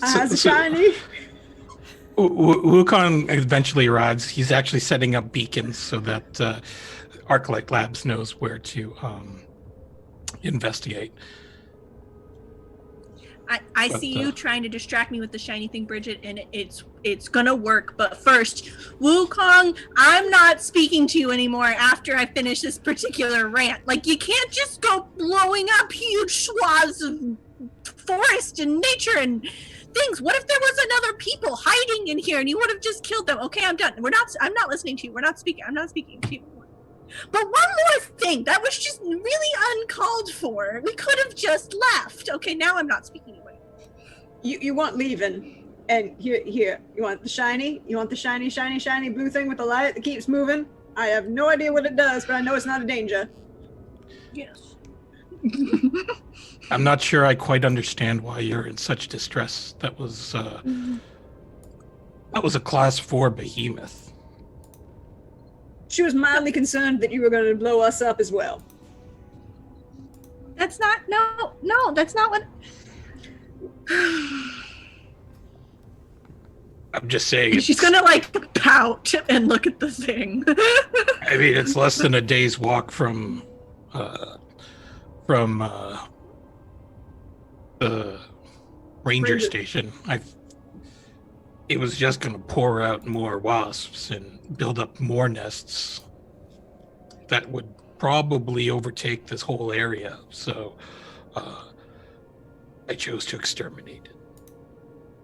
Has a shiny. Wukong eventually arrives. He's actually setting up beacons so that Arclight Labs knows where to investigate. I see you trying to distract me with the shiny thing, Bridget, and it's gonna work. But first, Wukong, I'm not speaking to you anymore after I finish this particular rant. Like, you can't just go blowing up huge swaths of forest and nature and things. What if there was another people hiding in here and you would have just killed them? Okay, I'm done. I'm not listening to you. I'm not speaking to you. But one more thing, that was just really uncalled for. We could have just left. Okay, now I'm not speaking anyway. You want leaving, and here, you want the shiny? You want the shiny blue thing with the light that keeps moving? I have no idea what it does, but I know it's not a danger. Yes. I'm not sure I quite understand why you're in such distress. That was a class 4 behemoth. She was mildly concerned that you were going to blow us up as well. That's not, no, that's not what... I'm just saying. She's gonna like pout and look at the thing. I mean, it's less than a day's walk from the ranger station. It was just going to pour out more wasps and build up more nests that would probably overtake this whole area. So I chose to exterminate it.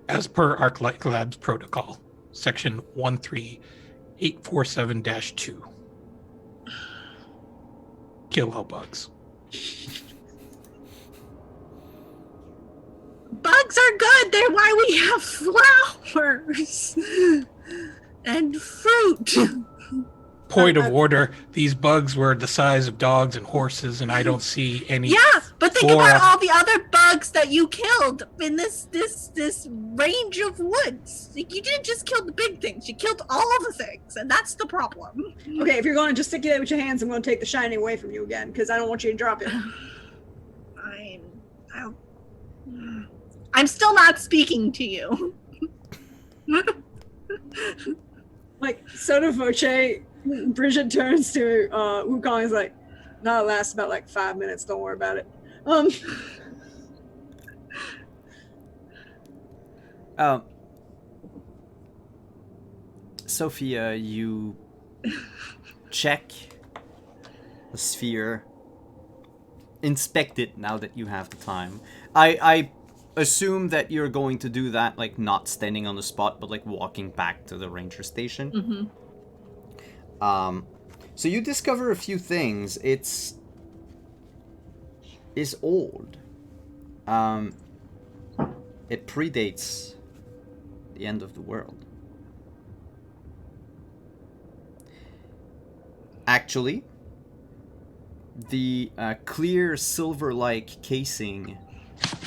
As per Arclight Labs protocol, section 13847-2. Kill all bugs. Bugs are good. They're why we have flowers and fruit. Point of order, these bugs were the size of dogs and horses, and I don't see any... Yeah, but think about all the other bugs that you killed in this range of woods. Like, you didn't just kill the big things, you killed all of the things, and that's the problem. Okay, if you're going to gesticulate with your hands, I'm going to take the shiny away from you again, because I don't want you to drop it. Fine. I'm still not speaking to you. Like, Soda Voce, Bridget turns to Wukong and is like, no, it lasts about like 5 minutes, don't worry about it. Sophia, you check the sphere, inspect it now that you have the time. I assume that you're going to do that, like, not standing on the spot, but like walking back to the ranger station. Mm-hmm. So you discover a few things. It's old. It predates the end of the world. Actually, The clear silver-like casing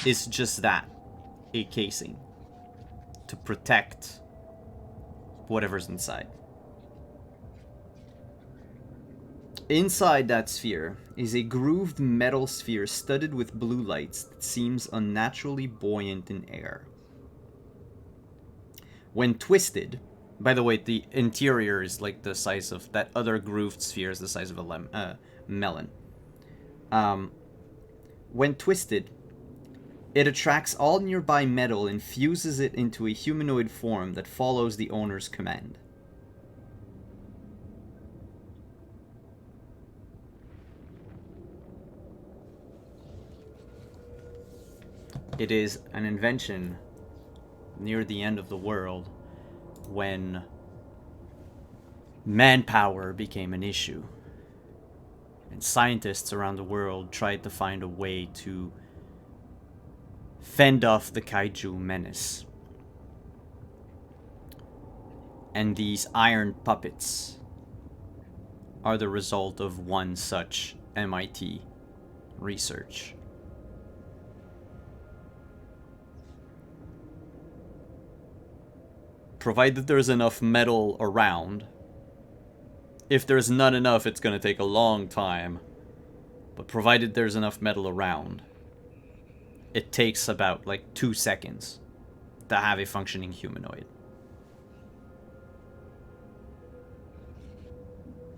is just that, a casing, to protect whatever's inside. Inside that sphere is a grooved metal sphere studded with blue lights that seems unnaturally buoyant in air. When twisted, by the way, the interior is like the size of that other grooved sphere is the size of a melon. When twisted, it attracts all nearby metal and fuses it into a humanoid form that follows the owner's command. It is an invention near the end of the world when manpower became an issue. And scientists around the world tried to find a way to fend off the kaiju menace. And these iron puppets are the result of one such MIT research. Provided there's enough metal around. If there's not enough, it's going to take a long time. But provided there's enough metal around, it takes about like 2 seconds to have a functioning humanoid.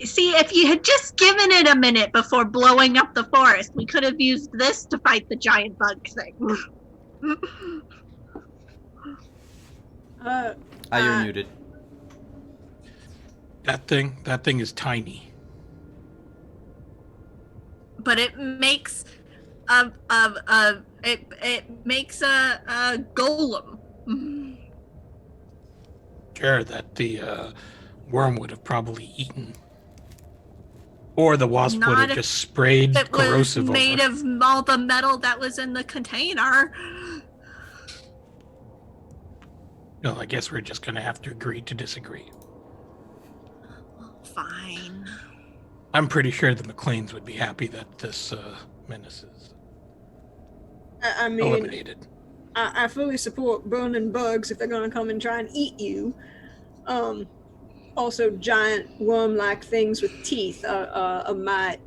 See, if you had just given it a minute before blowing up the forest, we could have used this to fight the giant bug thing. You're muted. That thing is tiny. But it makes it makes a golem. Sure, that the worm would have probably eaten. Or the wasp would have just sprayed corrosive over. It was made of all the metal that was in the container. No, I guess we're just going to have to agree to disagree. Fine. I'm pretty sure the McLeans would be happy that this menace is I mean, eliminated. I fully support burning bugs if they're going to come and try and eat you. Also, giant worm-like things with teeth are might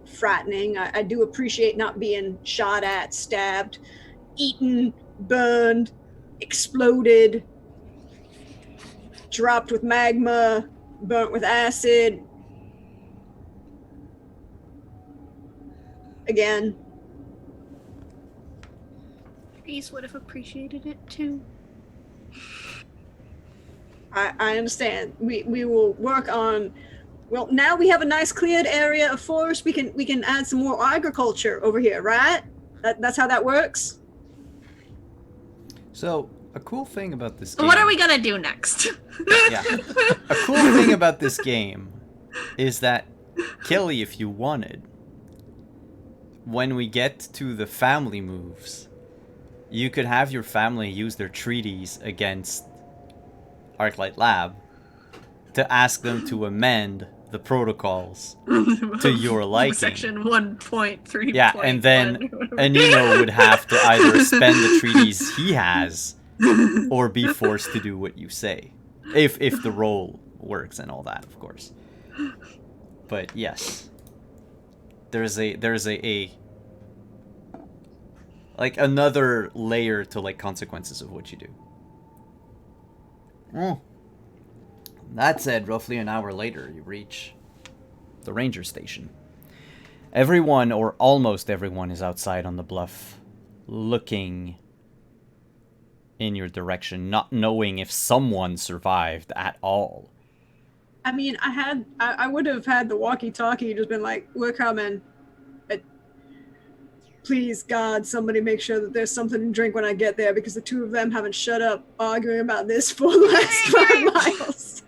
frightening. I do appreciate not being shot at, stabbed, eaten, burned, exploded, dropped with magma, burnt with acid. Again. Trees would have appreciated it too. I understand. We will work on. Well, now we have a nice cleared area of forest. We can add some more agriculture over here, right? That's how that works. So, a cool thing about this game... What are we gonna do next? Yeah. A cool thing about this game is that, Kelly, if you wanted, when we get to the family moves, you could have your family use their treaties against Arclight Lab to ask them to amend the protocols to your liking. Section 1.3. Yeah, and then Anino would have to either spend the treaties he has or be forced to do what you say. If the role works and all that, of course. But yes. There's a like another layer to like consequences of what you do. That said, roughly an hour later, you reach the ranger station. Everyone, or almost everyone, is outside on the bluff, looking in your direction, not knowing if someone survived at all. I mean, I would have had the walkie-talkie just been like, "We're coming. Please, God, somebody make sure that there's something to drink when I get there, because the two of them haven't shut up arguing about this for the last 5 miles."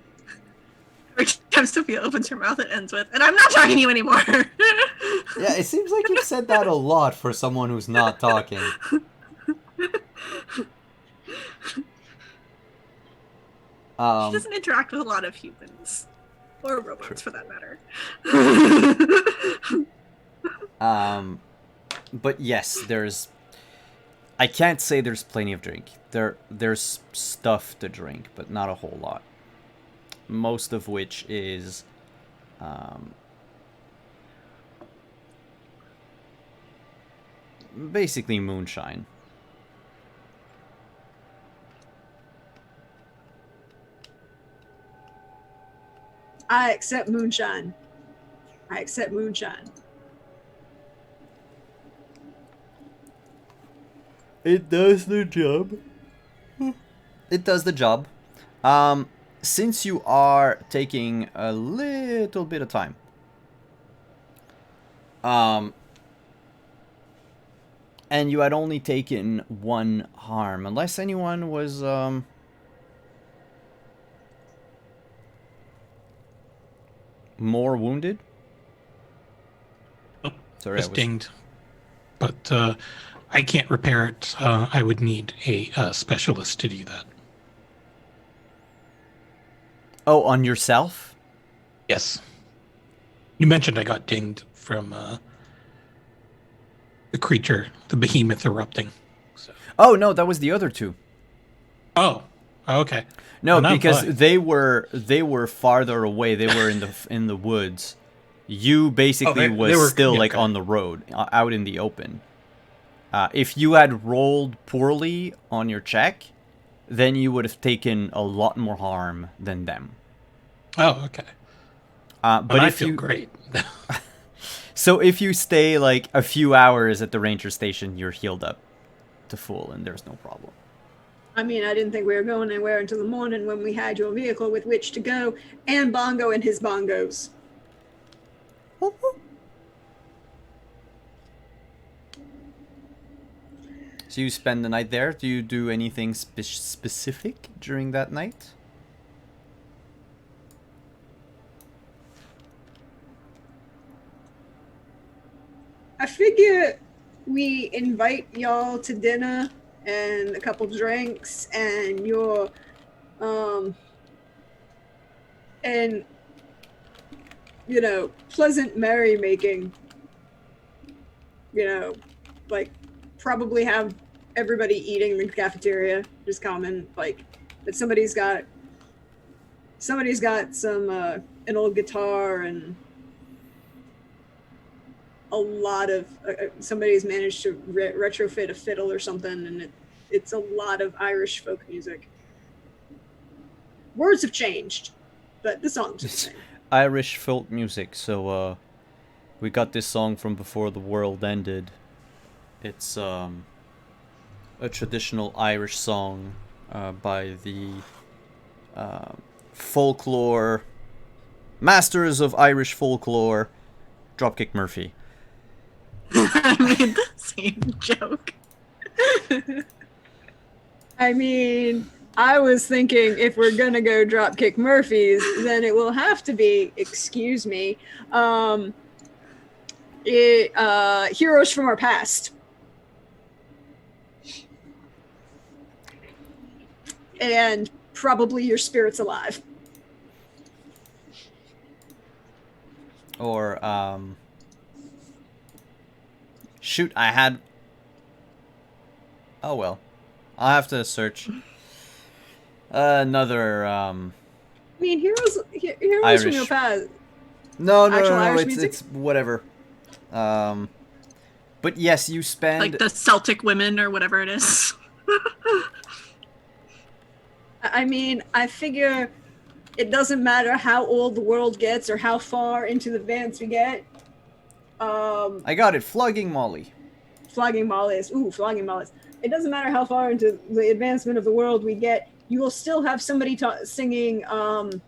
Every time Sophia opens her mouth, it ends with, "And I'm not talking to you anymore." Yeah, it seems like you've said that a lot for someone who's not talking. She doesn't interact with a lot of humans. Or robots, for that matter. But yes, there's. I can't say there's plenty of drink. There's stuff to drink, but not a whole lot. Most of which is, basically moonshine. I accept moonshine. I accept moonshine. It does the job. It does the job. Since you are taking a little bit of time, and you had only taken one harm, unless anyone was more wounded. Oh, Sorry, was dinged. But I can't repair it. I would need a specialist to do that. Oh, on yourself? Yes. You mentioned I got dinged from the creature, the behemoth erupting. So. Oh no, that was the other two. Oh, okay. No, Well, because fine. they were farther away. They were in the woods. You basically they was were- still yeah, like okay. on the road, out in the open. If you had rolled poorly on your check, then you would have taken a lot more harm than them. Oh, okay. But But I if feel you great. so if you stay like a few hours at the ranger station, you're healed up to full, and there's no problem. I mean, I didn't think we were going anywhere until the morning when we had your vehicle with which to go, and Bongo and his bongos. So you spend the night there. Do you do anything specific during that night? I figure we invite y'all to dinner and a couple drinks and your and pleasant merrymaking. Like probably have everybody eating in the cafeteria, just common, like that somebody's got some an old guitar and a lot of somebody's managed to retrofit a fiddle or something, and it's a lot of Irish folk music. Words have changed, but the song's the same. Irish folk music. So we got this song from before the world ended. It's a traditional Irish song by the folklore masters of Irish folklore, Dropkick Murphy. I made the same joke. I mean, I was thinking if we're gonna go Dropkick Murphys, then it will have to be, excuse me, Heroes from Our Past. And probably Your Spirit's Alive. Or shoot, I had. Oh well, I'll have to search another. I mean, Heroes from Irish. Your Past. No, Actual Irish it's music? it's whatever. But yes, you spend. Like the Celtic women or whatever it is. I mean, I figure it doesn't matter how old the world gets or how far into the advance we get. I got it. Flogging Molly. Flogging mollies. Ooh, flogging mollies. It doesn't matter how far into the advancement of the world we get. You will still have somebody singing the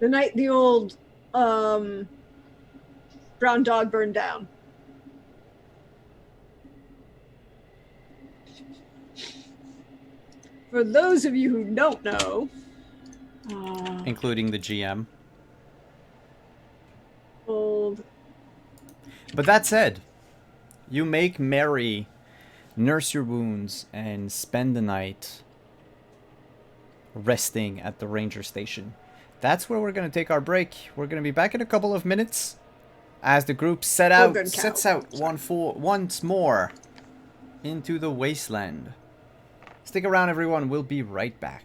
night the old brown dog burned down. For those of you who don't know, Including the GM. old But that said, you make merry, nurse your wounds, and spend the night resting at the ranger station. That's where we're going to take our break. We're going to be back in a couple of minutes. as the group Good sets cow. out once more into the wasteland. Stick around, everyone. We'll be right back.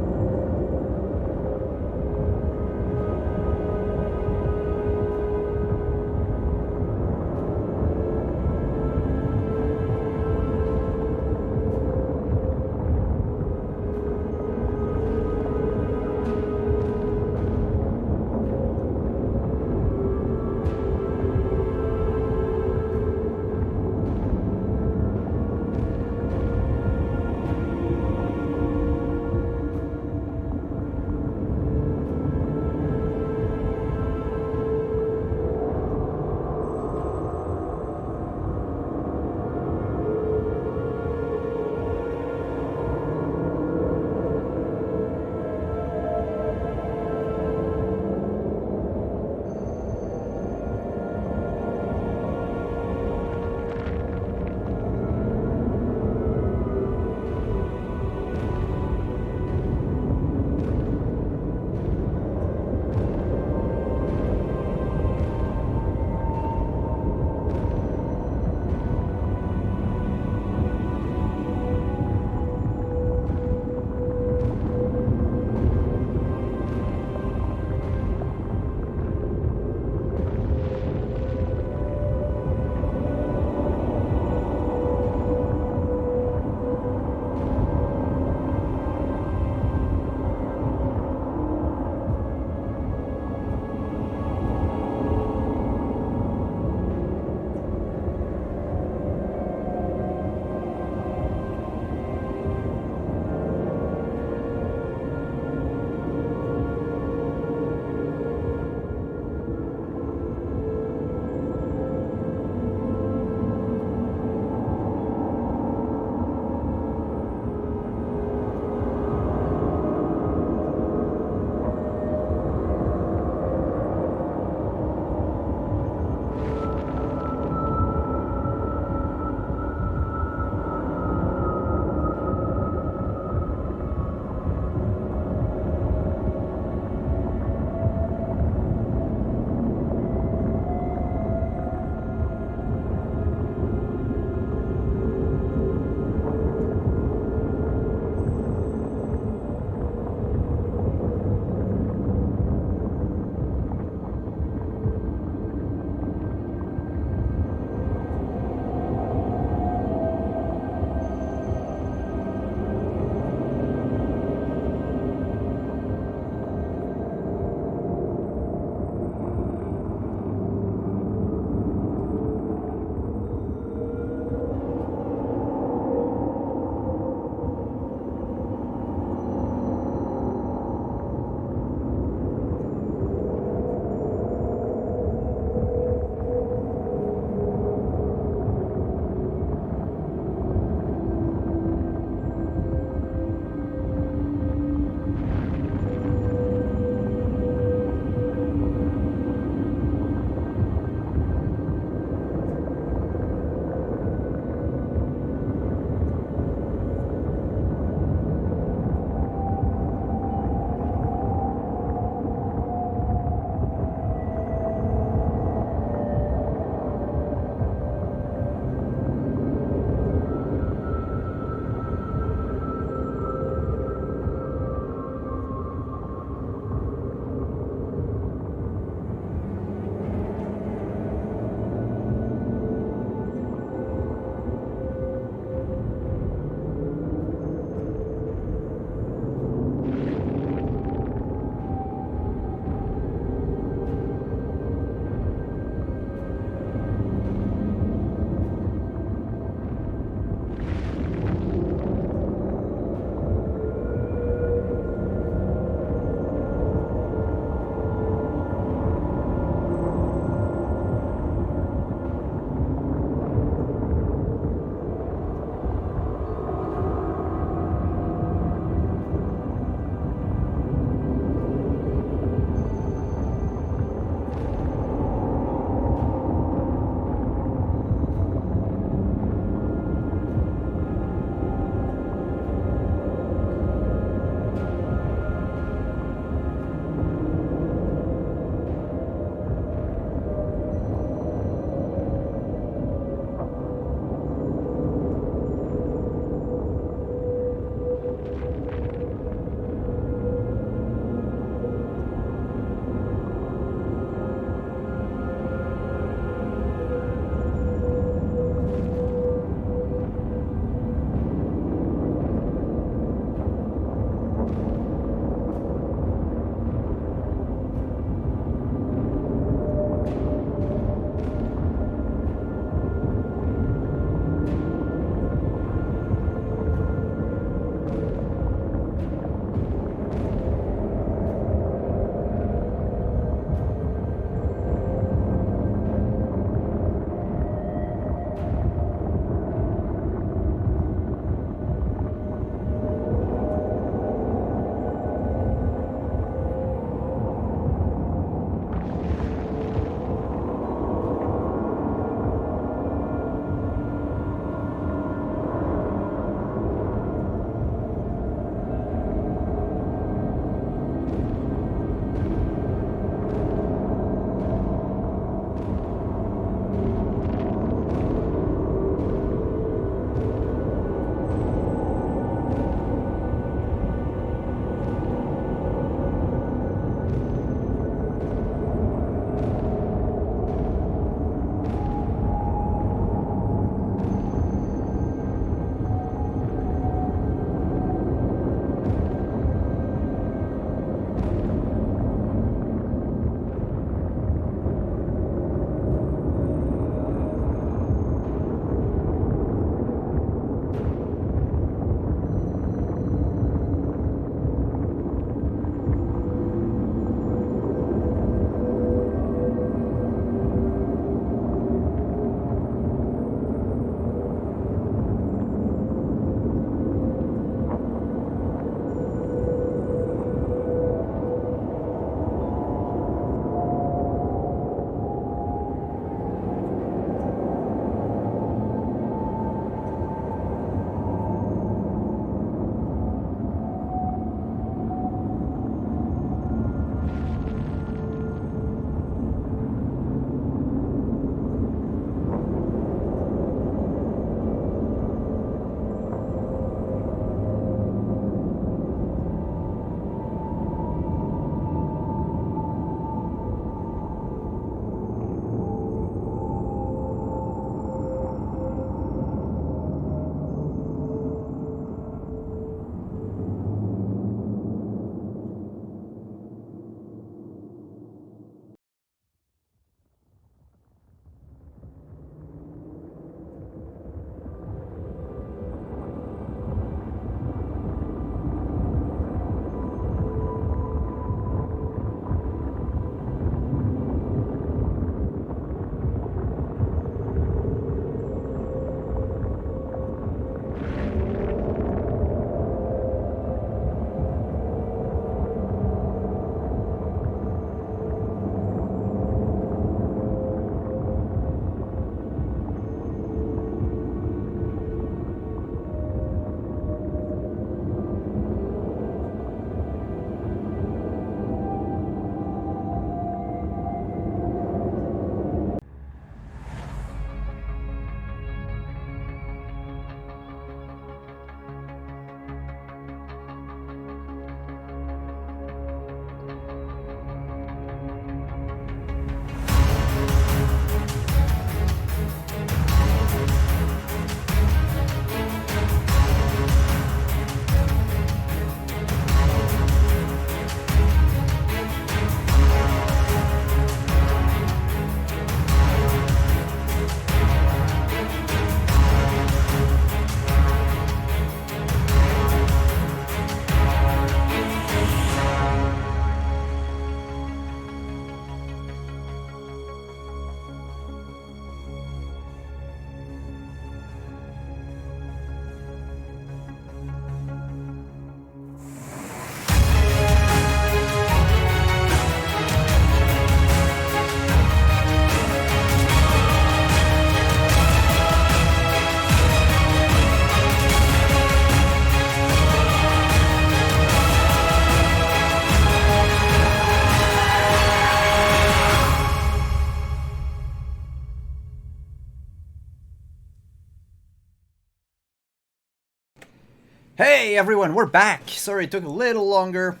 Hey everyone, we're back. Sorry it took a little longer,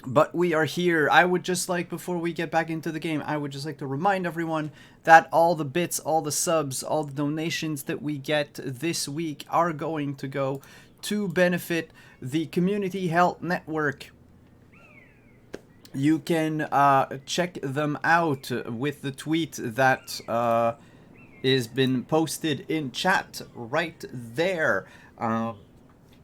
but we are here. I would just like, before we get back into the game, I would just like to remind everyone that all the bits, all the subs, all the donations that we get this week are going to go to benefit the Community Health Network. You can check them out with the tweet that is been posted in chat right there.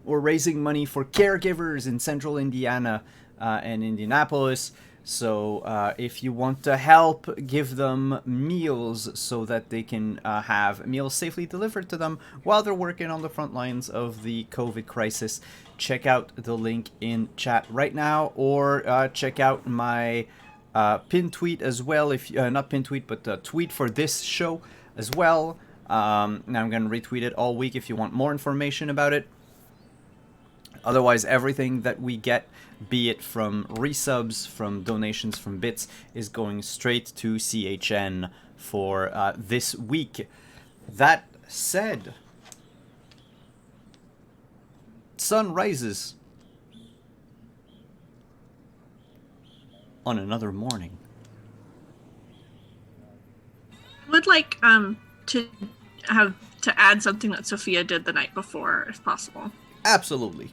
We're raising money for caregivers in central Indiana and Indianapolis. So if you want to help, give them meals so that they can have meals safely delivered to them while they're working on the front lines of the COVID crisis. Check out the link in chat right now, or check out my pin tweet as well. If not pin tweet, but tweet for this show as well. Now I'm going to retweet it all week if you want more information about it. Otherwise, everything that we get, be it from resubs, from donations, from bits, is going straight to CHN for this week. That said, sun rises on another morning. I would like to add something that Sophia did the night before, if possible. Absolutely.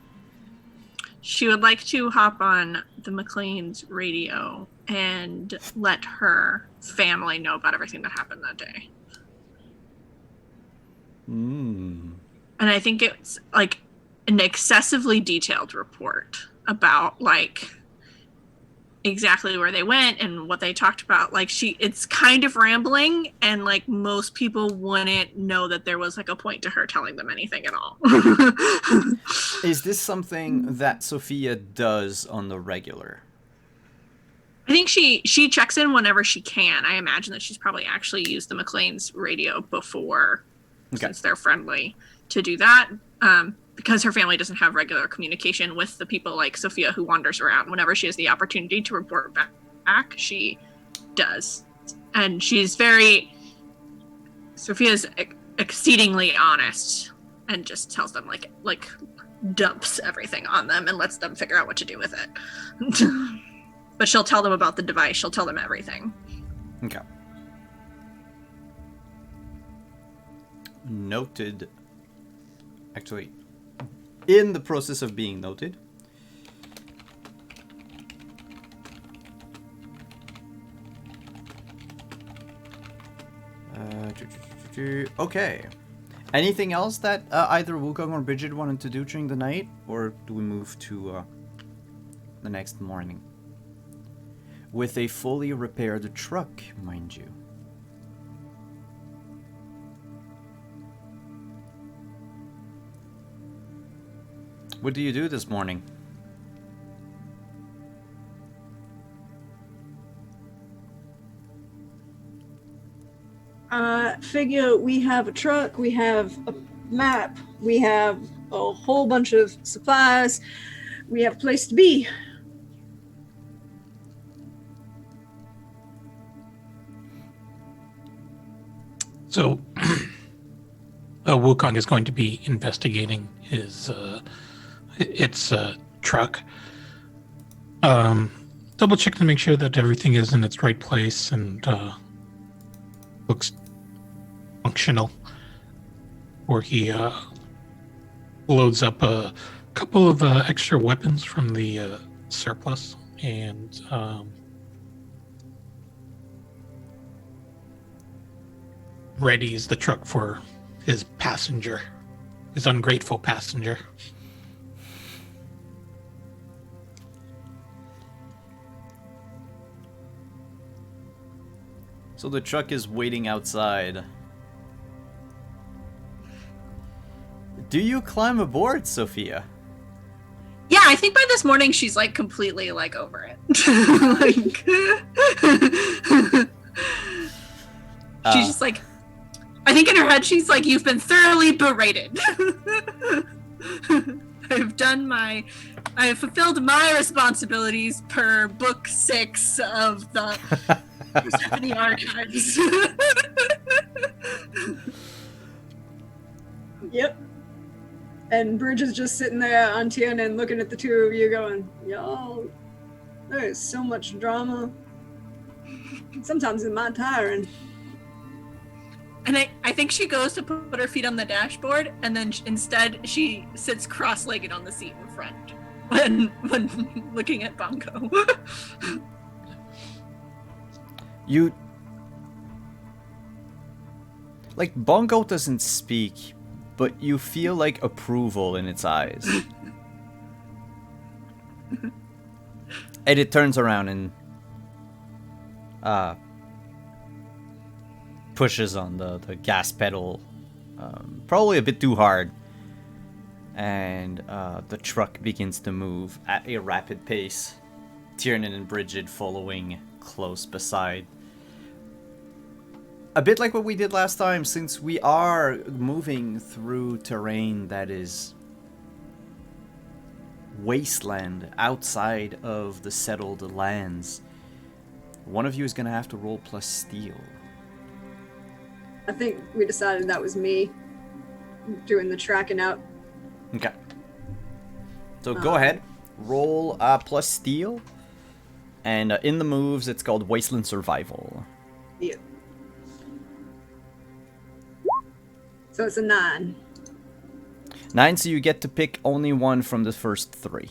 She would like to hop on the McLean's radio and let her family know about everything that happened that day. Mm. And I think it's like an excessively detailed report about like exactly where they went and what they talked about. Like it's kind of rambling, and like most people wouldn't know that there was like a point to her telling them anything at all. Is this something that Sophia does on the regular? I think she checks in whenever she can. I imagine that she's probably actually used the McLean's radio before, since they're friendly, to do that. Because her family doesn't have regular communication with the people like Sophia who wanders around. Whenever she has the opportunity to report back, she does. And Sophia's exceedingly honest and just tells them like dumps everything on them and lets them figure out what to do with it. But she'll tell them about the device. She'll tell them everything. Okay. Noted. Actually, in the process of being noted. Okay. Anything else that either Wukong or Bridget wanted to do during the night, or do we move to the next morning? With a fully repaired truck, mind you. What do you do this morning? Figure we have a truck, we have a map, we have a whole bunch of supplies, we have a place to be. So, Wukong is going to be investigating his truck. Double check to make sure that everything is in its right place and looks functional. Or he loads up a couple of extra weapons from the surplus and readies the truck for his passenger, his ungrateful passenger. So the truck is waiting outside. Do you climb aboard, Sophia? Yeah, I think by this morning she's like completely like over it. She's just like, I think in her head she's like, you've been thoroughly berated. I have fulfilled my responsibilities per book 6 of the Persephone Archives. Yep. And Bridge is just sitting there on Tiernan looking at the two of you going, y'all, there is so much drama. Sometimes it's mind tiring. And I think she goes to put her feet on the dashboard, and then instead she sits cross-legged on the seat in front when looking at Bongo. You... Like, Bongo doesn't speak, but you feel, like, approval in its eyes. And it turns around and... pushes on the gas pedal, probably a bit too hard, and the truck begins to move at a rapid pace. Tiernan and Bridget following close beside. A bit like what we did last time, since we are moving through terrain that is wasteland outside of the settled lands. One of you is going to have to roll plus steel. I think we decided that was me doing the tracking out. Okay. So go ahead. Roll plus steel. And in the moves, it's called Wasteland Survival. Yeah. So it's a 9. 9, so you get to pick only one from the first 3.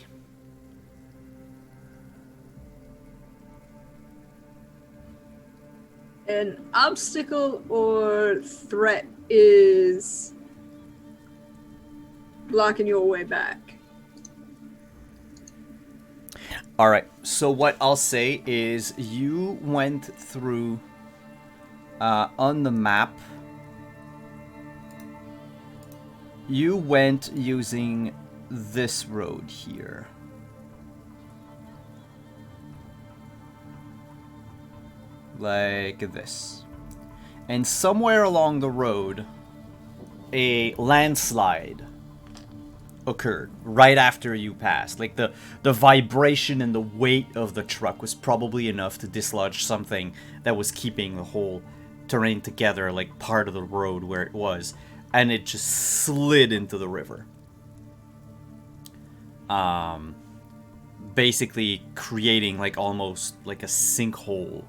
An obstacle or threat is blocking your way back. Alright, so what I'll say is you went through on the map. You went using this road here. Like this. And somewhere along the road, a landslide occurred right after you passed. Like the vibration and the weight of the truck was probably enough to dislodge something that was keeping the whole terrain together, like part of the road where it was. And it just slid into the river. Basically creating like almost like a sinkhole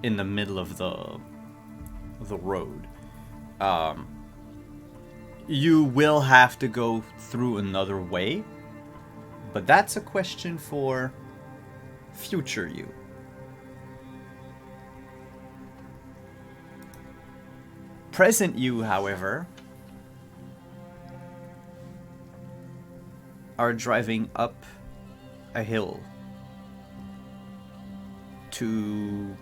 in the middle of the road. You will have to go through another way, but that's a question for future you. Present you, however, are driving up a hill to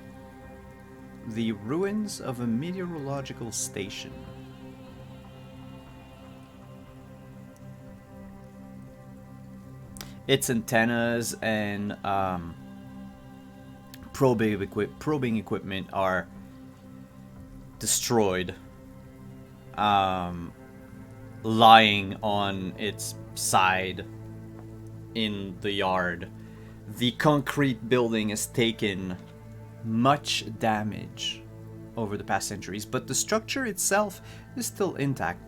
the ruins of a meteorological station. Its antennas and probing equipment are destroyed, lying on its side in the yard. The concrete building has taken much damage over the past centuries, but the structure itself is still intact.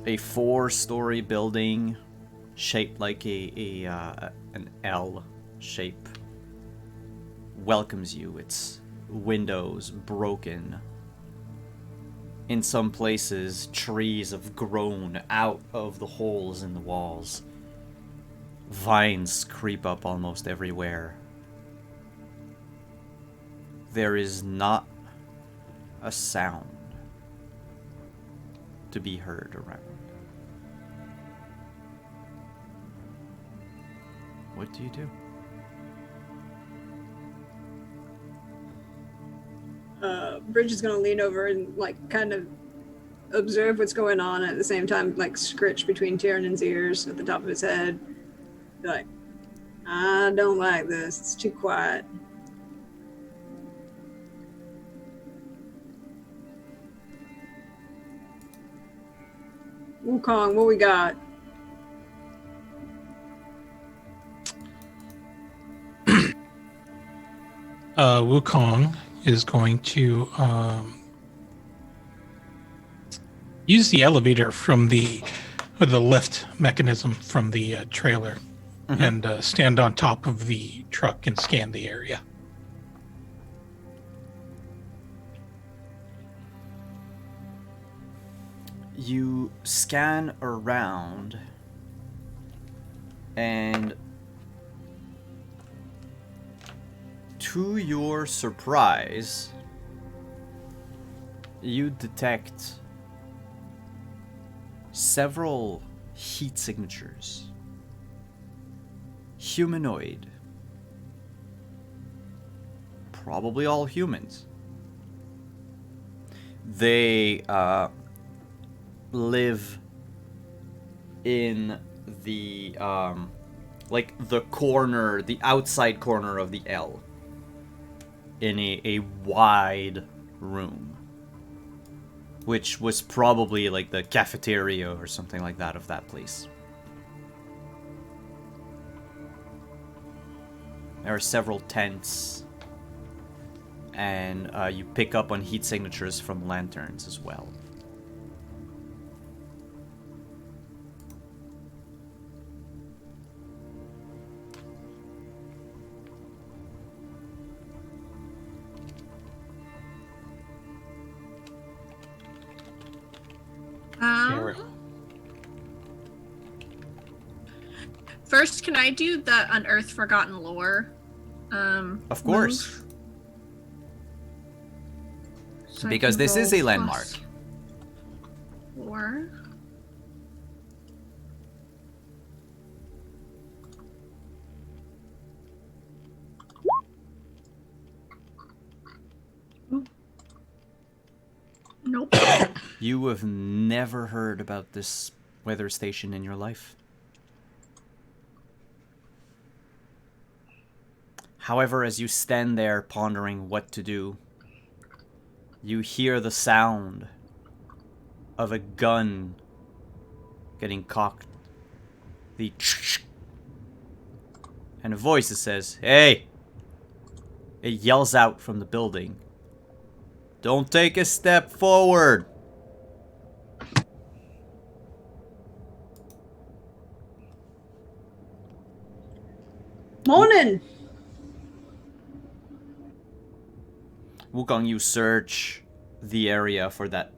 A 4-story building shaped like an L shape welcomes you. Its windows broken. In some places, trees have grown out of the holes in the walls. Vines creep up almost everywhere. There is not a sound to be heard around. What do you do? Bridge is gonna lean over and like kind of observe what's going on, at the same time like scritch between Tiernan's ears at the top of his head. Be like, I don't like this. It's too quiet. Wukong, what we got? Wukong is going to use the elevator from or the lift mechanism from the trailer, and stand on top of the truck and scan the area. You scan around, and to your surprise, you detect several heat signatures. Humanoid. Probably all humans. They live in the like the corner, the outside corner of the L, in a wide room, which was probably like the cafeteria or something like that of that place. There are several tents, and you pick up on heat signatures from lanterns as well. First, can I do the Unearth Forgotten Lore? Of course. So Because this is a landmark. Lore. Nope. You have never heard about this weather station in your life. However, as you stand there pondering what to do, you hear the sound of a gun getting cocked. The and a voice that says, "Hey!" It yells out from the building. "Don't take a step forward!" Morning! Wukong, you search the area for that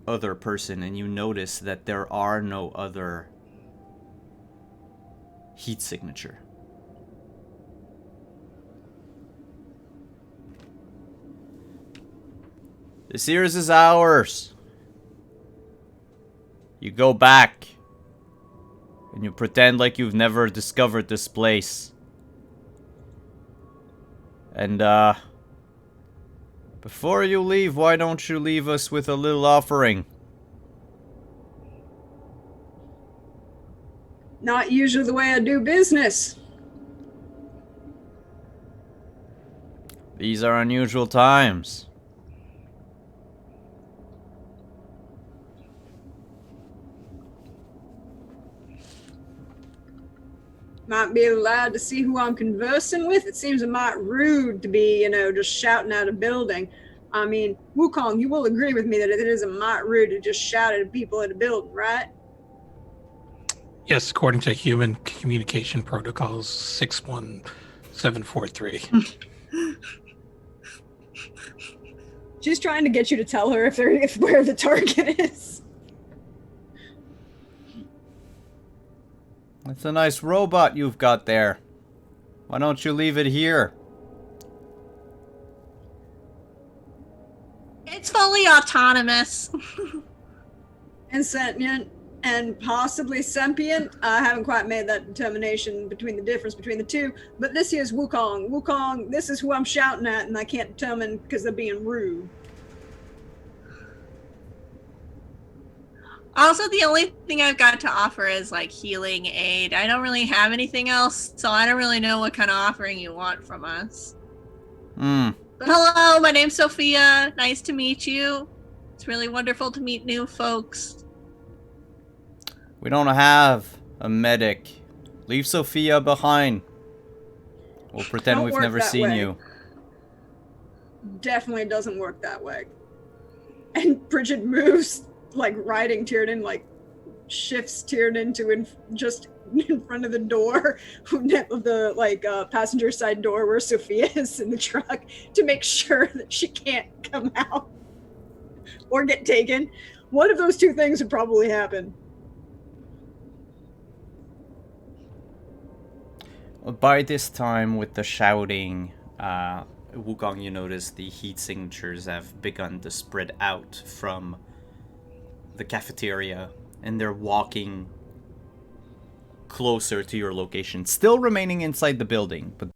other person, and you notice that there are no other heat signature. This here's is ours. You go back, and you pretend like you've never discovered this place. And, before you leave, why don't you leave us with a little offering? Not usually the way I do business. These are unusual times. Might be allowed to see who I'm conversing with. It seems a mite rude to be, just shouting at a building. I mean, Wukong, you will agree with me that it is a mite rude to just shout at people at a building, right? Yes, according to human communication protocols 61743. She's trying to get you to tell her if where the target is. That's a nice robot you've got there. Why don't you leave it here? It's fully autonomous. And sentient and possibly sentient. I haven't quite made that determination between the difference between the two. But this here's Wukong. Wukong, this is who I'm shouting at, and I can't determine because they're being rude. Also, the only thing I've got to offer is like healing aid. I don't really have anything else, so I don't really know what kind of offering you want from us. But hello, my name's Sophia. Nice to meet you. It's really wonderful to meet new folks. We don't have a medic. Leave Sophia behind. We'll pretend Don't we've work never that seen way. you. Definitely doesn't work that way. And Bridget moves like riding Tiernan, like shifts Tiernan to just in front of the door of the like passenger side door where Sophia is in the truck to make sure that she can't come out or get taken. One of those two things would probably happen. By this time, with the shouting, Wukong, you notice the heat signatures have begun to spread out from the cafeteria, and they're walking closer to your location, still remaining inside the building, but